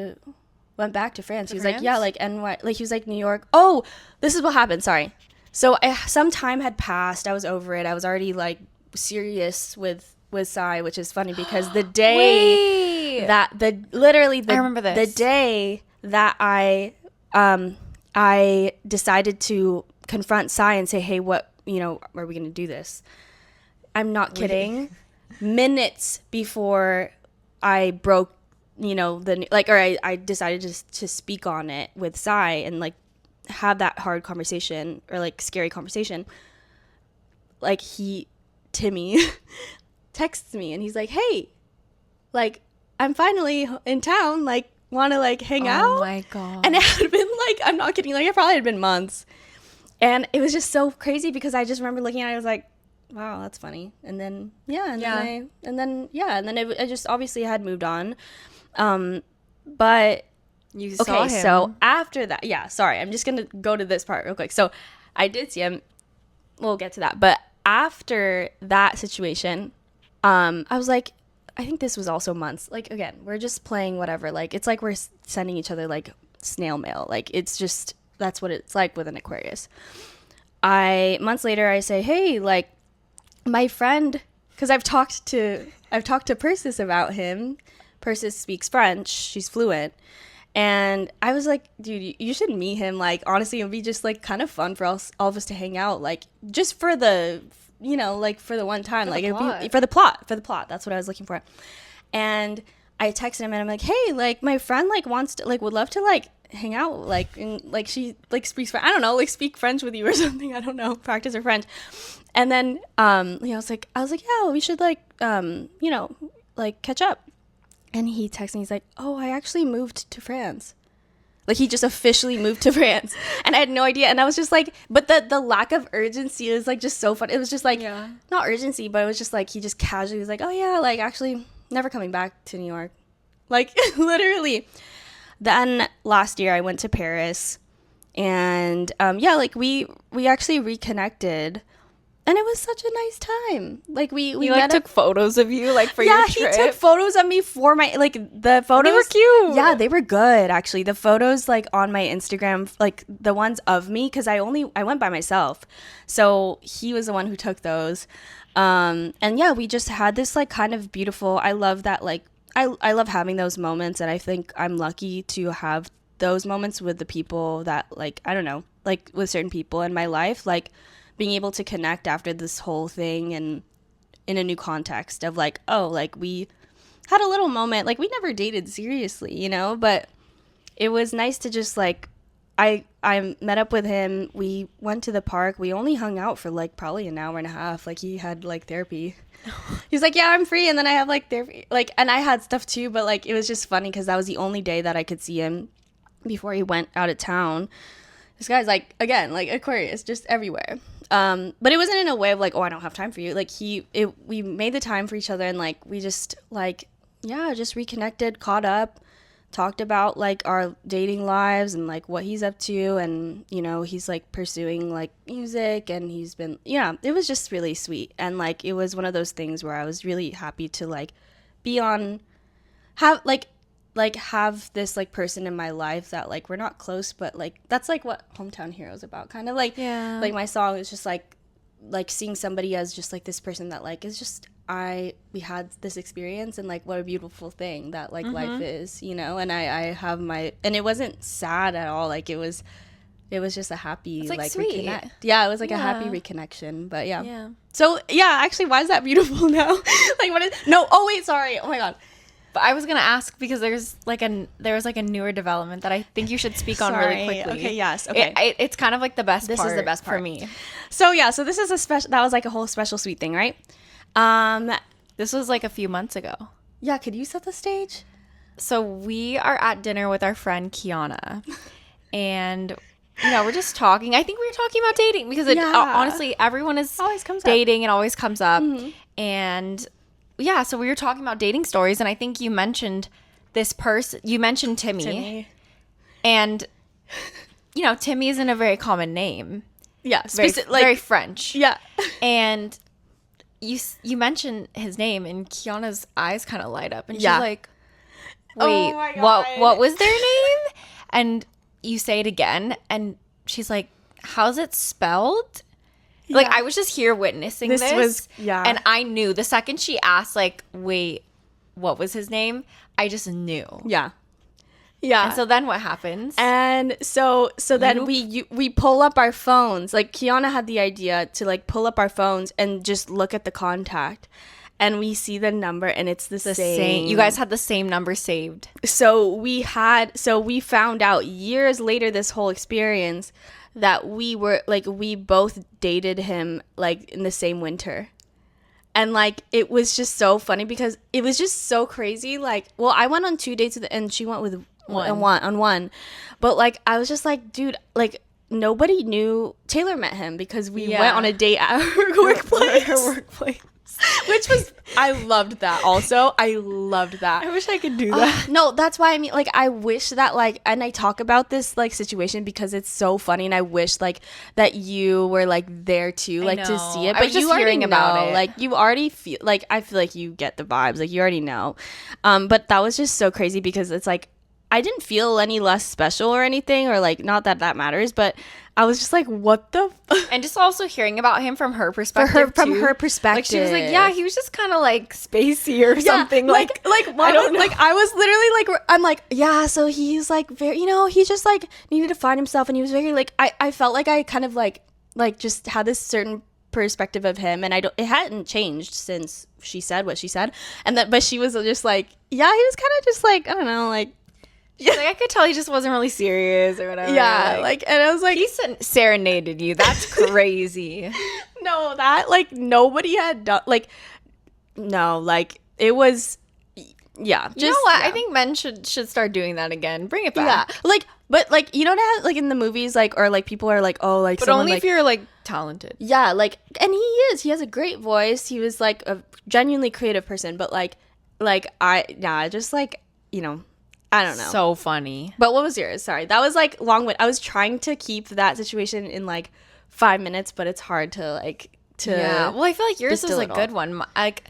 back to France. He was like, yeah, like NY, like he was like New York. Oh, this is what happened. Sorry. So some time had passed. I was over it. I was already like serious with Sai, which is funny because the day I remember this. The day that I decided to confront Sai and say, hey, what, you know, are we going to do this? I'm not kidding. Minutes before I broke, you know, I decided to speak on it with Sai and like have that hard conversation or like scary conversation. Like Timmy texts me and he's like, hey, like I'm finally in town, like want to like hang out. Oh my God. And it had been like, I'm not kidding, like it probably had been months. And it was just so crazy because I just remember looking at it, I was like, wow, that's funny. And then it just obviously had moved on. But you saw him. So after that, yeah, sorry, I'm just gonna go to this part real quick. So I did see him. We'll get to that. But after that situation, I was like, I think this was also months. Like again, we're just playing whatever. Like it's like we're sending each other like snail mail. Like it's just, that's what it's like with an Aquarius. Months later, I say, hey, like my friend, because I've talked to Persis about him. Persis speaks French. She's fluent. And I was like, dude, you should meet him. Like, honestly, it would be just like kind of fun for all of us to hang out. Like, just for the, you know, like for the one time. Like, it would be for the plot. That's what I was looking for. And I texted him and I'm like, hey, like my friend like wants to, like would love to like hang out, like, and like she like speaks French. I don't know, like speak French with you or something. I don't know, practice her French. And then you know, I was like, yeah, we should like you know, like catch up. And he texted me, he's like, oh, I actually moved to France. Like he just officially moved to France. And I had no idea. And I was just like, but the lack of urgency is like just so fun. It was just like, not urgency, but it was just like, he just casually was like, oh yeah, like actually never coming back to New York. Like literally. Then last year I went to Paris and yeah, like we actually reconnected. And it was such a nice time. Like we like took photos of you like for your trip. Yeah, he took photos of me for my, like the photos. They were cute. Yeah, they were good actually. The photos like on my Instagram, like the ones of me, because I went by myself. So he was the one who took those. And yeah, we just had this like kind of beautiful, I love that, like I love having those moments, and I think I'm lucky to have those moments with the people that, like, I don't know, like with certain people in my life, like being able to connect after this whole thing and in a new context of like, oh, like we had a little moment, like we never dated seriously, you know, but it was nice to just like, I met up with him. We went to the park. We only hung out for like probably an hour and a half. Like he had like therapy. He's like, yeah, I'm free, and then I have like therapy, like, and I had stuff too. But like it was just funny because that was the only day that I could see him before he went out of town. This guy's like, again, like Aquarius, just everywhere. But it wasn't in a way of like, oh, I don't have time for you. Like we made the time for each other, and like we just like, yeah, just reconnected, caught up, talked about like our dating lives and like what he's up to, and you know, he's like pursuing like music, and he's been, yeah, it was just really sweet. And like it was one of those things where I was really happy to like be on, have this like person in my life that like we're not close, but like that's like what Hometown Hero is about, kind of like, Yeah. like my song is just like seeing somebody as just like this person that like is just, we had this experience, and like what a beautiful thing that like life is, you know. And I have my, and it wasn't sad at all, like it was just a happy, It's, like, like sweet. yeah, it was like a Yeah. happy reconnection. But yeah. Yeah. So yeah, actually, why is that beautiful now? Like what is, no, oh wait, sorry, oh my god. But I was gonna ask because there was like a newer development that I think you should speak on really Sorry. quickly. Okay, yes, okay. It's kind of like the best. This is part the best for part. me. So yeah, so this is a special, that was like a whole special sweet thing, right? This was like a few months ago. Yeah, could you set the stage? So we are at dinner with our friend Kiana, and you know, we're just talking. I think we were talking about dating because Yeah. honestly, everyone is Always comes up. dating. It always comes up, and yeah. So we were talking about dating stories, and I think you mentioned this person. You mentioned Timmy. And you know, Timmy isn't a very common name. Yeah, Very French. yeah. And you mentioned his name, and Kiana's eyes kind of light up, and Yeah. she's like, Oh "Wait, my what? God. What was their name?" And you say it again, and she's like, "How's it spelled?" Like Yeah. I was just here witnessing This this, was- yeah. and I knew the second she asked, like, "Wait, what was his name?" I just knew. Yeah. Yeah. And so then what happens? And so then we pull up our phones. Like Kiana had the idea to like pull up our phones and just look at the contact, and we see the number, and it's the same. You guys had the same number saved. So we found out years later, this whole experience, that we both dated him like in the same winter. And like it was just so funny because it was just so crazy. Like, well, I went on 2 dates and she went with one. But like I was just like, dude, like nobody knew Taylor met him because we went on a date at her workplace. Which was, I loved that also. I loved that. I wish I could do that. No, that's why I mean, like, I wish that, like, and I talk about this, like, situation because it's so funny, and I wish, like, that you were, like, there too, like, to see it. I But was just you already hearing know, about it. like, you already feel, like, I feel like you get the vibes, like, you already know. But that was just so crazy because it's, like, I didn't feel any less special or anything, or, like, not that that matters, but I was just like, what the And just also hearing about him from her perspective. from too. her perspective. Like she was like, yeah, he was just kind of like spacey or something. Like I don't know. like I was literally like, I'm like, yeah, so he's like very, you know, he just like needed to find himself, and he was very like, I felt like I kind of like just had this certain perspective of him, and it hadn't changed since she said what she said, and that, but she was just like, yeah, he was kind of just like, I don't know, like, Like I could tell he just wasn't really serious or whatever. yeah, like, and I was like, he serenaded you. That's crazy. no, that like nobody had done, like, no, like it was, yeah, just, You know what? yeah. I think men should start doing that again. Bring it back. Yeah, like, but like, you know how like in the movies, like, or like people are like, oh, like, But someone, only like, if you're like talented. yeah, like, and he has a great voice. He was like a genuinely creative person, but like just like, you know, I don't know. So funny. But what was yours? Sorry, that was like I was trying to keep that situation in like 5 minutes, but it's hard to like Yeah. Well, I feel like yours was distill a it all. good one. Like,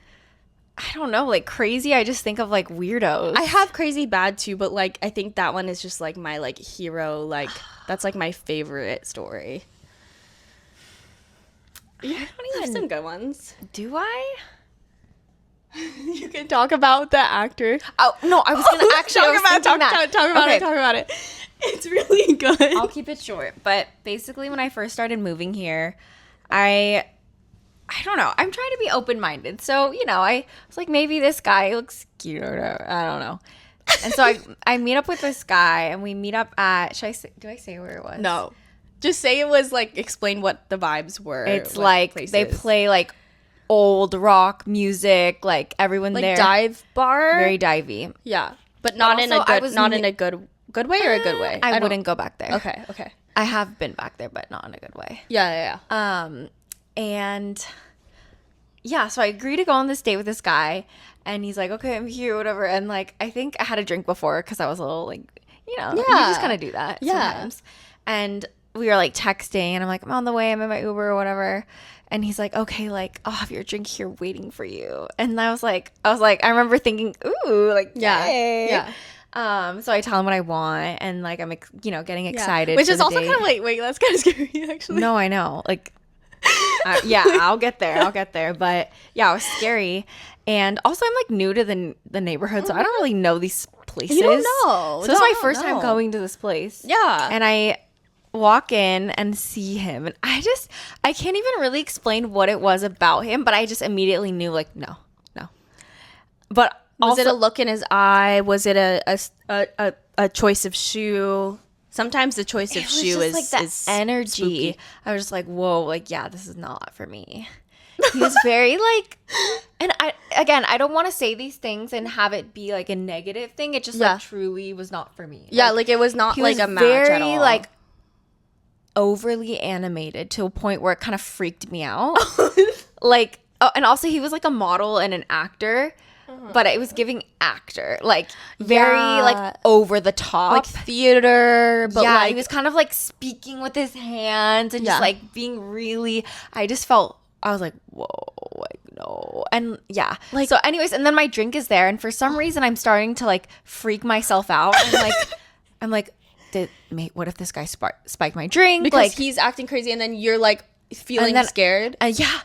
I don't know, like crazy. I just think of like weirdos. I have crazy bad too, but like I think that one is just like my like hero, like that's like my favorite story. I don't There's even. some good ones. Do I? You can talk about the actor. Oh no, I was gonna actually talk about it. It's really good. I'll keep it short. But basically, when I first started moving here, I don't know. I'm trying to be open minded. So you know, I was like, maybe this guy looks cute. Or I don't know. And so I meet up with this guy, and we meet up at, do I say where it was? No. Just say it was like, explain what the vibes were. It's like they play like old rock music, like everyone like there. dive bar. Very divey. Yeah. But not in a good way or a good way. I wouldn't go back there. Okay. I have been back there, but not in a good way. Yeah. And yeah, so I agree to go on this date with this guy, and he's like, okay, I'm here, whatever. And like, I think I had a drink before because I was a little like, you just kind of do that sometimes. And we were like texting, and I'm like, I'm on the way, I'm in my Uber or whatever. And he's like, okay, like, I'll have your drink here waiting for you. And I was like, I remember thinking, ooh, like, yeah. So I tell him what I want, and like I'm, getting excited. Which is also kind of like, wait, that's kind of scary, actually. No, I know, like, I'll get there. But yeah, it was scary, and also I'm like new to the neighborhood, so I don't really know these places. You don't know. So it's my first time going to this place. Yeah, and I walk in and see him, and I can't even really explain what it was about him, but I just immediately knew, like, no. But was it a look in his eye? Was it a choice of shoe? Sometimes the choice of shoe is like that is energy. spooky. I was just like, whoa, like, yeah, this is not for me. He was very like, and I don't want to say these things and have it be like a negative thing. It just like truly was not for me. Yeah, like it was not like a match very, at all. Like overly animated to a point where it kind of freaked me out. Like, and also he was like a model and an actor. But it was giving actor, like very like over the top, like theater. But yeah, like, he was kind of like speaking with his hands and just like being really. I was like, whoa, like no, and yeah. Like, so, anyways, and then my drink is there, and for some reason I'm starting to like freak myself out, and I'm like, what if this guy spiked my drink? Because like he's acting crazy, and then you're like feeling scared. Yeah.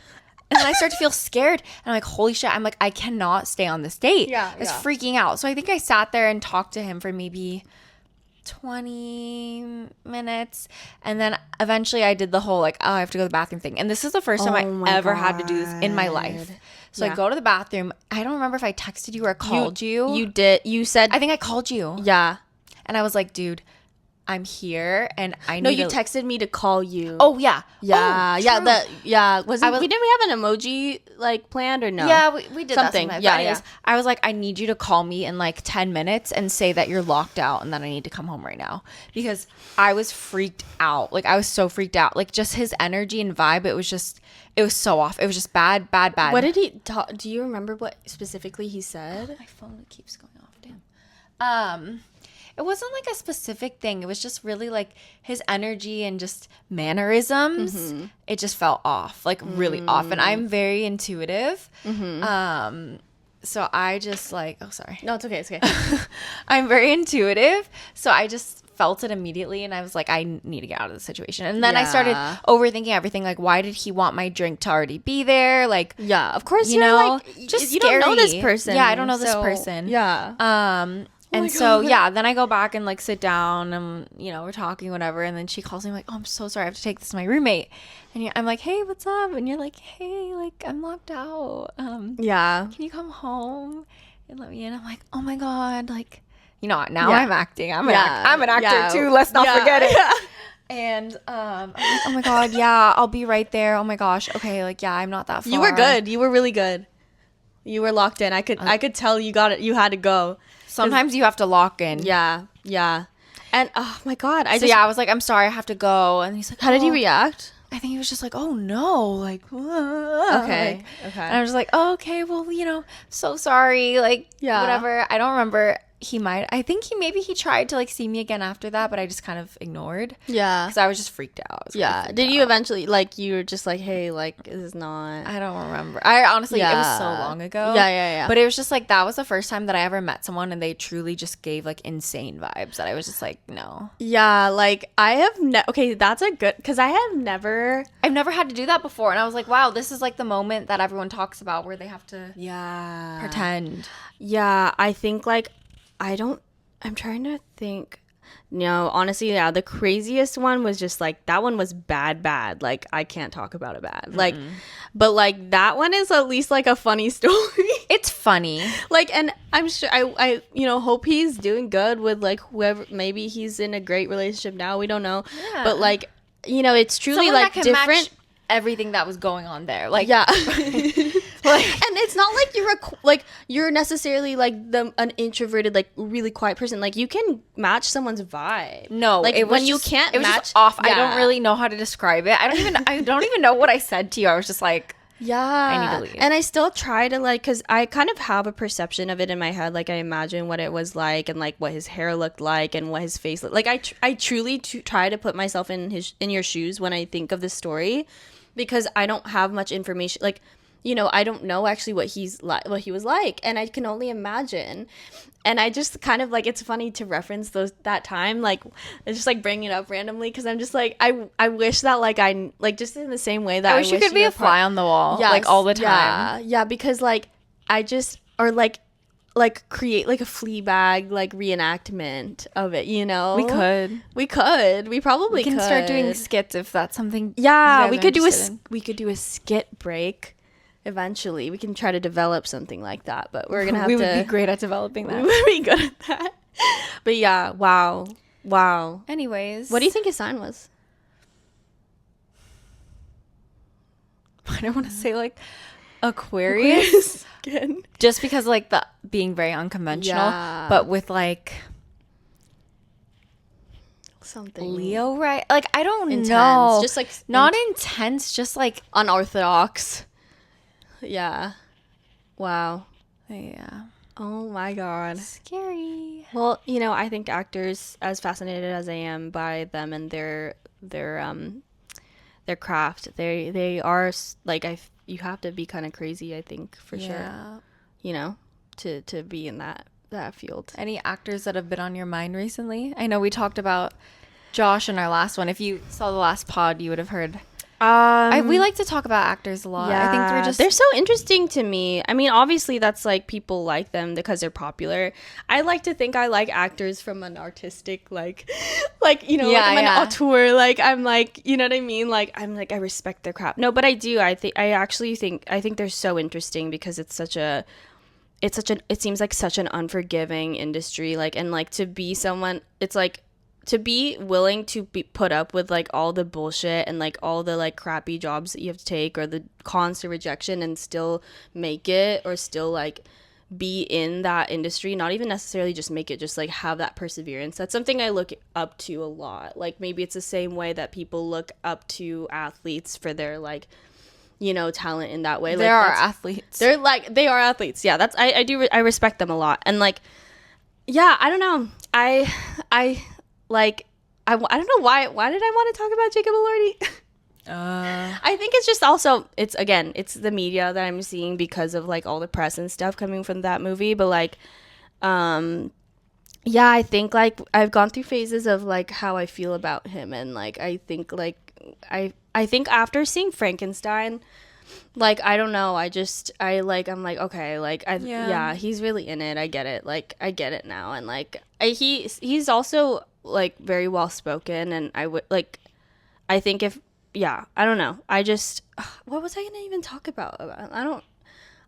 And then I start to feel scared, and I'm like, holy shit, I'm like, I cannot stay on this date. Yeah, I was freaking out. So I think I sat there and talked to him for maybe 20 minutes. And then eventually I did the whole, like, oh, I have to go to the bathroom thing. And this is the first time I ever had to do this in my life. So I go to the bathroom. I don't remember if I texted you or called you. You did. You said. I think I called you. Yeah. And I was like, dude, I'm here, and I need. No, you texted me to call you. Oh yeah, yeah, yeah. Was it? We didn't have an emoji like planned or no? Yeah, we did something. That yeah, anyways, I was like, I need you to call me in like 10 minutes and say that you're locked out and that I need to come home right now, because I was freaked out. Like I was so freaked out. Like just his energy and vibe. It was so off. It was just bad. What did he talk? Do you remember what specifically he said? My phone keeps going off. Damn. It wasn't like a specific thing. It was just really like his energy and just mannerisms. Mm-hmm. It just felt off, like really off. And I'm very intuitive. Mm-hmm. So I just like, oh, sorry. No, it's okay. It's okay. I'm very intuitive. So I just felt it immediately. And I was like, I need to get out of this situation. And then I started overthinking everything. Like, why did he want my drink to already be there? Like, yeah, of course, you know, like, just you scary. don't know this person. Yeah, I don't know this person. Yeah. And so, yeah, then I go back and, like, sit down and, we're talking, whatever. And then she calls me, like, oh, I'm so sorry. I have to take this to my roommate. And I'm like, hey, what's up? And you're like, hey, like, I'm locked out. Yeah. Can you come home and let me in? I'm like, oh, my God. Like, now I'm acting. I'm an actor, too. Let's not forget it. Yeah. And I'm like, oh, my God, yeah, I'll be right there. Oh, my gosh. Okay, like, yeah, I'm not that far. You were good. You were really good. You were locked in. I could tell you got it. You had to go. Sometimes you have to lock in. Yeah. And oh my God. I was like, I'm sorry, I have to go. And he's like, how did he react? I think he was just like, oh no, like, okay. And I was like, oh, okay, well, so sorry, like, whatever. I don't remember. I think he tried to like see me again after that, but I just kind of ignored. Yeah. Because I was just freaked out. Did you eventually, like, you were just like, hey, like, this is not. I don't remember. I honestly, it was so long ago. Yeah. But it was just like, that was the first time that I ever met someone and they truly just gave like insane vibes that I was just like, no. Yeah, like, I have okay, that's a good, because I've never had to do that before. And I was like, wow, this is like the moment that everyone talks about where they have to pretend. Yeah, I think like, I'm trying to think. No, honestly, yeah, the craziest one was just like, that one was bad. Like, I can't talk about it bad. Like, but like, that one is at least like a funny story. It's funny. Like, and I'm sure I hope he's doing good with like whoever. Maybe he's in a great relationship now. We don't know. Yeah. But like, it's truly Someone like that can different. match everything that was going on there. Like, Yeah. like, And it's not like you're necessarily like an introverted, like really quiet person. Like you can match someone's vibe. no, like it was when you just- can't it was match just off. I Yeah. don't really know how to describe it. I don't even know what I said to you. I was just like, Yeah. I need to leave. And I still try to like, cause I kind of have a perception of it in my head. Like I imagine what it was like and like what his hair looked like and what his face looked like. I truly try to put myself in your shoes when I think of this story, because I don't have much information. Like, I don't know actually what he was like, and I can only imagine. And I just kind of like, it's funny to reference that time, like it's just like bringing it up randomly, because I'm just like, I wish that like I like just in the same way that I wish you could be were a fly on the wall, Yes, like all the time. Yeah, because like I just or like create like a Fleabag like reenactment of it. We probably can could start doing skits if that's something. Yeah, you we guys could are do interested in. we could do a skit break. Eventually, we can try to develop something like that, but we're gonna have We to. would be great at developing We that. would be good at that. But yeah, wow. Anyways, What do you think his sign was? I don't want to say like Aquarius, Again. just because like the being very unconventional, Yeah. but with like Something Leo, right? Like I don't Intense. know, Just like not intense, just like unorthodox. Yeah. Wow. yeah, Oh my god. scary. Well, I think actors, as fascinated as I am by them and their craft, they are like you have to be kind of crazy, I think, for sure. To be in that field. Any actors that have been on your mind recently? I know we talked about Josh in our last one. If you saw the last pod, you would have heard. We like to talk about actors a lot. I think they're so interesting to me. I mean, obviously that's like people like them because they're popular. I like to think I like actors from an artistic like like I'm an auteur. Like I'm like, you know what I mean? Like I'm like I respect their craft. No, but I do. I think they're so interesting because it seems like such an unforgiving industry. Like and like to be someone, it's like to be willing to be put up with like all the bullshit and like all the like crappy jobs that you have to take or the constant rejection and still make it, or still like be in that industry, not even necessarily just make it, just like have that perseverance. That's something I look up to a lot. Like maybe it's the same way that people look up to athletes for their like talent in that way. There are athletes. They are athletes. Yeah, that's I respect them a lot. And like, yeah, I don't know. I don't know why did I want to talk about Jacob Elordi? I think it's just also it's the media that I'm seeing because of like all the press and stuff coming from that movie. But like, yeah, I think like I've gone through phases of like how I feel about him, and like I think like I think after seeing Frankenstein, like I don't know, I'm like okay, like yeah, he's really in it. I get it. Like I get it now, and like he's also like very well spoken, and I think if I don't know, I just what was I gonna even talk about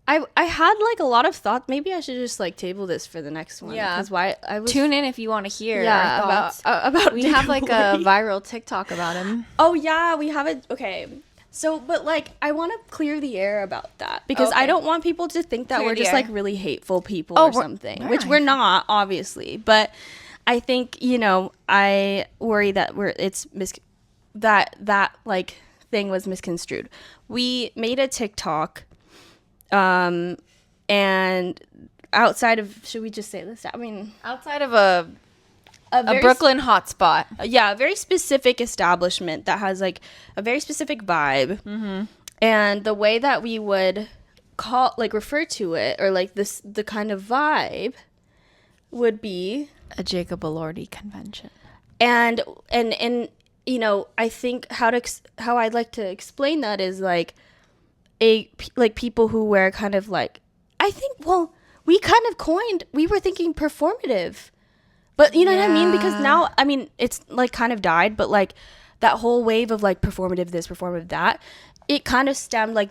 I had like a lot of thought. Maybe I should just like table this for the next one. Yeah, because I was tune in if you want to hear yeah our thoughts. about we Jacob have like Elordi. a viral TikTok about him. Oh yeah, we have it. Okay. So, but like, I want to clear the air about that because Okay. I don't want people to think that Clear we're the just air. like really hateful people Oh, or we're- something, we're which not we're not, obviously. But I think I worry that that like thing was misconstrued. We made a TikTok, and outside of, should we just say this? I mean, Outside of a very Brooklyn hotspot. a very specific establishment that has like a very specific vibe, and the way that we would refer to it, or like the kind of vibe would be, A Jacob Elordi convention. and I think how I'd like to explain that is like people who wear kind of like, I think, well, we were thinking performative. But you know what I mean? Because now, I mean, it's like kind of died, but like that whole wave of like performative this, performative that, it kind of stemmed like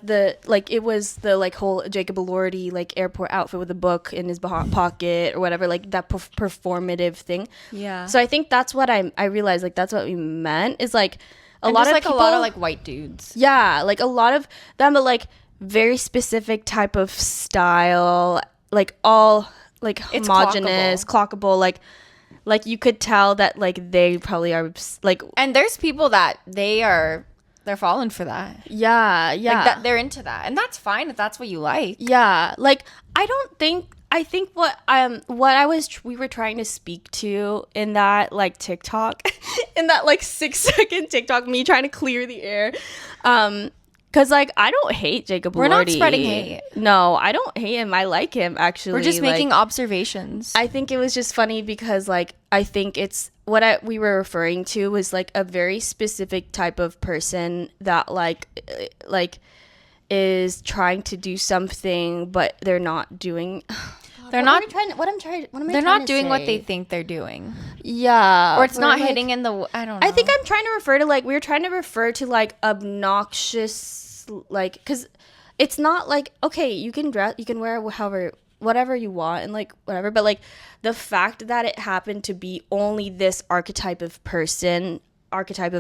it was the like whole Jacob Elordi like airport outfit with a book in his pocket or whatever, like that performative thing. Yeah. So I think that's what I realized, like that's what we meant, is like a lot just, of like people, a lot of like white dudes. yeah, like a lot of them, but like very specific type of style, like all like It's homogenous, clockable, like you could tell that like they probably are like, And there's people that they're falling for that. yeah, Like that they're into that. And that's fine if that's what you like. yeah, like I think what we were trying to speak to in that like TikTok, in that like 6-second TikTok, me trying to clear the air, because like I don't hate Jacob Elordi. We're not spreading hate. No, I don't hate him. I like him, actually. We're just like, making observations. I think it was just funny because like I think it's what we were referring to was like a very specific type of person that like is trying to do something, but they're not doing. They're What not am I trying they're not to doing what say? they think they're doing. Yeah, Or it's not like, hitting in the I don't know. I think I'm trying to refer to like we were trying to refer to like obnoxious, like, because it's not like, okay, you can wear however whatever you want and like whatever, but like the fact that it happened to be only this archetype of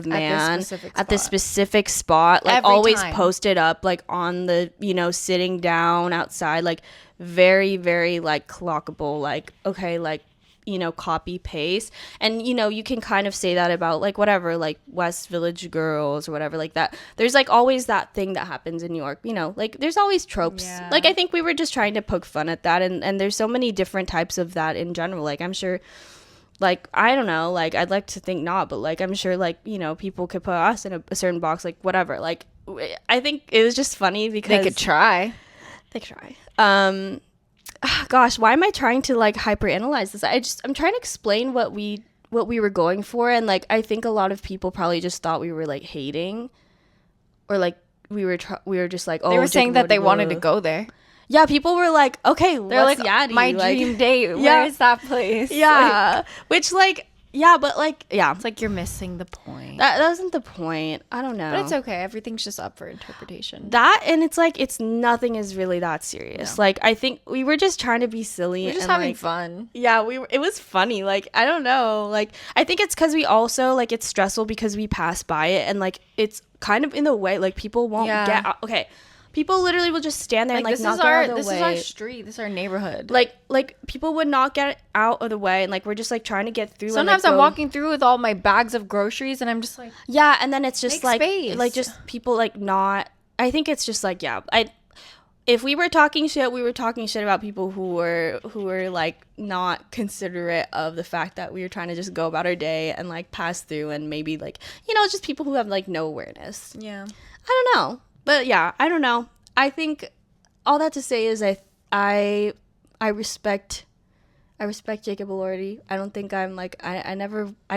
man at this specific spot, like Every always time. posted up like on the, you know, sitting down outside, like very, very like clockable, like, okay, like, you know, copy paste. And, you know, you can kind of say that about like whatever, like West Village Girls or whatever like that. There's like always that thing that happens in New York, you know, like there's always tropes. Yeah. Like I think we were just trying to poke fun at that, and there's so many different types of that in general. Like I'm sure, like, I don't know, like I'd like to think not, but like I'm sure, like, you know, people could put us in a certain box, like whatever. Like I think it was just funny because they could try. they try. Gosh, why am I trying to like hyperanalyze this? I'm trying to explain what we were going for, and like I think a lot of people probably just thought we were like hating, or like we were just like, oh, They were saying that they wanted to go. go there. Yeah, people were like, okay, They're let's like, Yaddy. my like, dream date. Yeah. Where is that place? Yeah, which like, yeah, but like, yeah, It's like you're missing the point. that wasn't the point. I don't know. But it's okay. Everything's just up for interpretation. That, and it's like nothing is really that serious. No. Like I think we were just trying to be silly. We're just and, having like, fun. Yeah, it was funny. Like I don't know. Like I think it's because we also like it's stressful because we pass by it, and like it's kind of in the way. Like people won't Yeah. get out. Okay, people literally will just stand there and like this not is get out of the this way. is our street. This is our neighborhood. Like people would not get out of the way, and like we're just like trying to get through. Sometimes and, like, I'm go- walking through with all my bags of groceries, and I'm just like, Yeah, and then it's just Make like space. like just people like not. I think it's just like, yeah. If we were talking shit, we were talking shit about people who were like not considerate of the fact that we were trying to just go about our day and like pass through, and maybe like, you know, just people who have like no awareness. yeah. I don't know, but yeah, I don't know. I think all that to say is I respect Jacob Elordi. I don't think I'm like I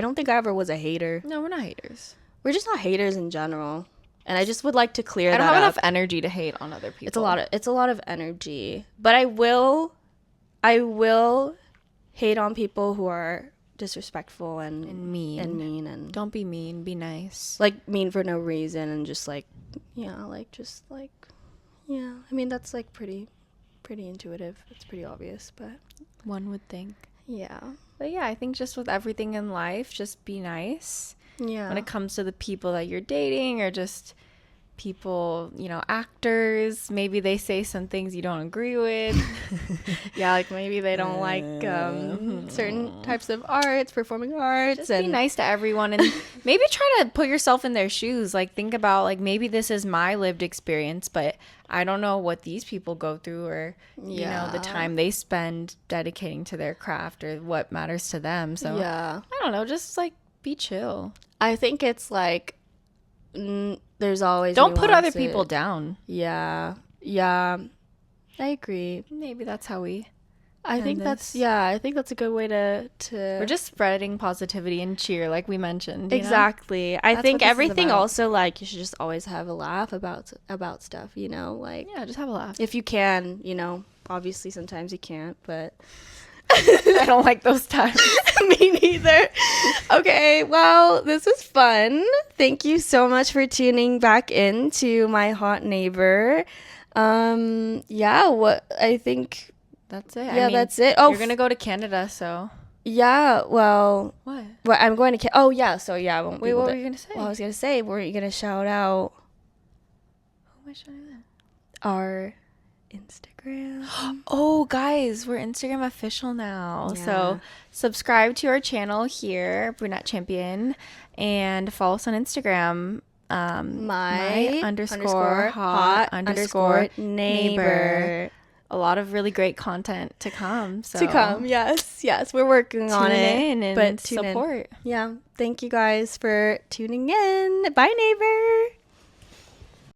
don't think I ever was a hater. No, we're not haters. We're just not haters in general. And I just would like to clear I that don't have up. enough energy to hate on other people. It's a lot of energy. But I will hate on people who are disrespectful and mean. and Don't be mean. Be nice. like mean for no reason, and just like, yeah, like just like, yeah. I mean, that's like pretty intuitive. It's pretty obvious, but One would think. yeah. But yeah, I think just with everything in life, just be nice. Yeah. When it comes to the people that you're dating, or just people, you know, actors, maybe they say some things you don't agree with. Yeah, like maybe they don't like certain types of arts, performing arts, Just be nice to everyone, and maybe try to put yourself in their shoes. Like, think about, like, maybe this is my lived experience, but I don't know what these people go through, or you know, the Yeah. time they spend dedicating to their craft, or what matters to them. So Yeah. I don't know, just like be chill. I think it's like there's always Don't put other nuances. people down. Yeah, I agree. Maybe that's how we I think And that's this- I think that's a good way to. we're just spreading positivity and cheer, like we mentioned. You know? Exactly. I That's think what this is everything about. also, like, you should just always have a laugh about stuff. You know, like Yeah, just have a laugh. if you can, you know. Obviously, sometimes you can't, but I don't like those times. Me neither. Okay, well, this was fun. Thank you so much for tuning back in to My Hot Neighbor. Yeah, what I think That's it. Yeah, that's it. Oh, you're gonna go to Canada, so yeah. Well, what? I'm going to. Oh, yeah. So yeah, I won't. Wait, what were you gonna say? Well, I was gonna say we're gonna shout out Who am I shouting at? our Instagram. Oh, guys, we're Instagram official now. Yeah. So subscribe to our channel here, Brunette Champion, and follow us on Instagram. My underscore hot underscore neighbor. A lot of really great content to come. So Yes, we're working on tune it. in and But support. Yeah, thank you guys for tuning in. Bye, neighbor.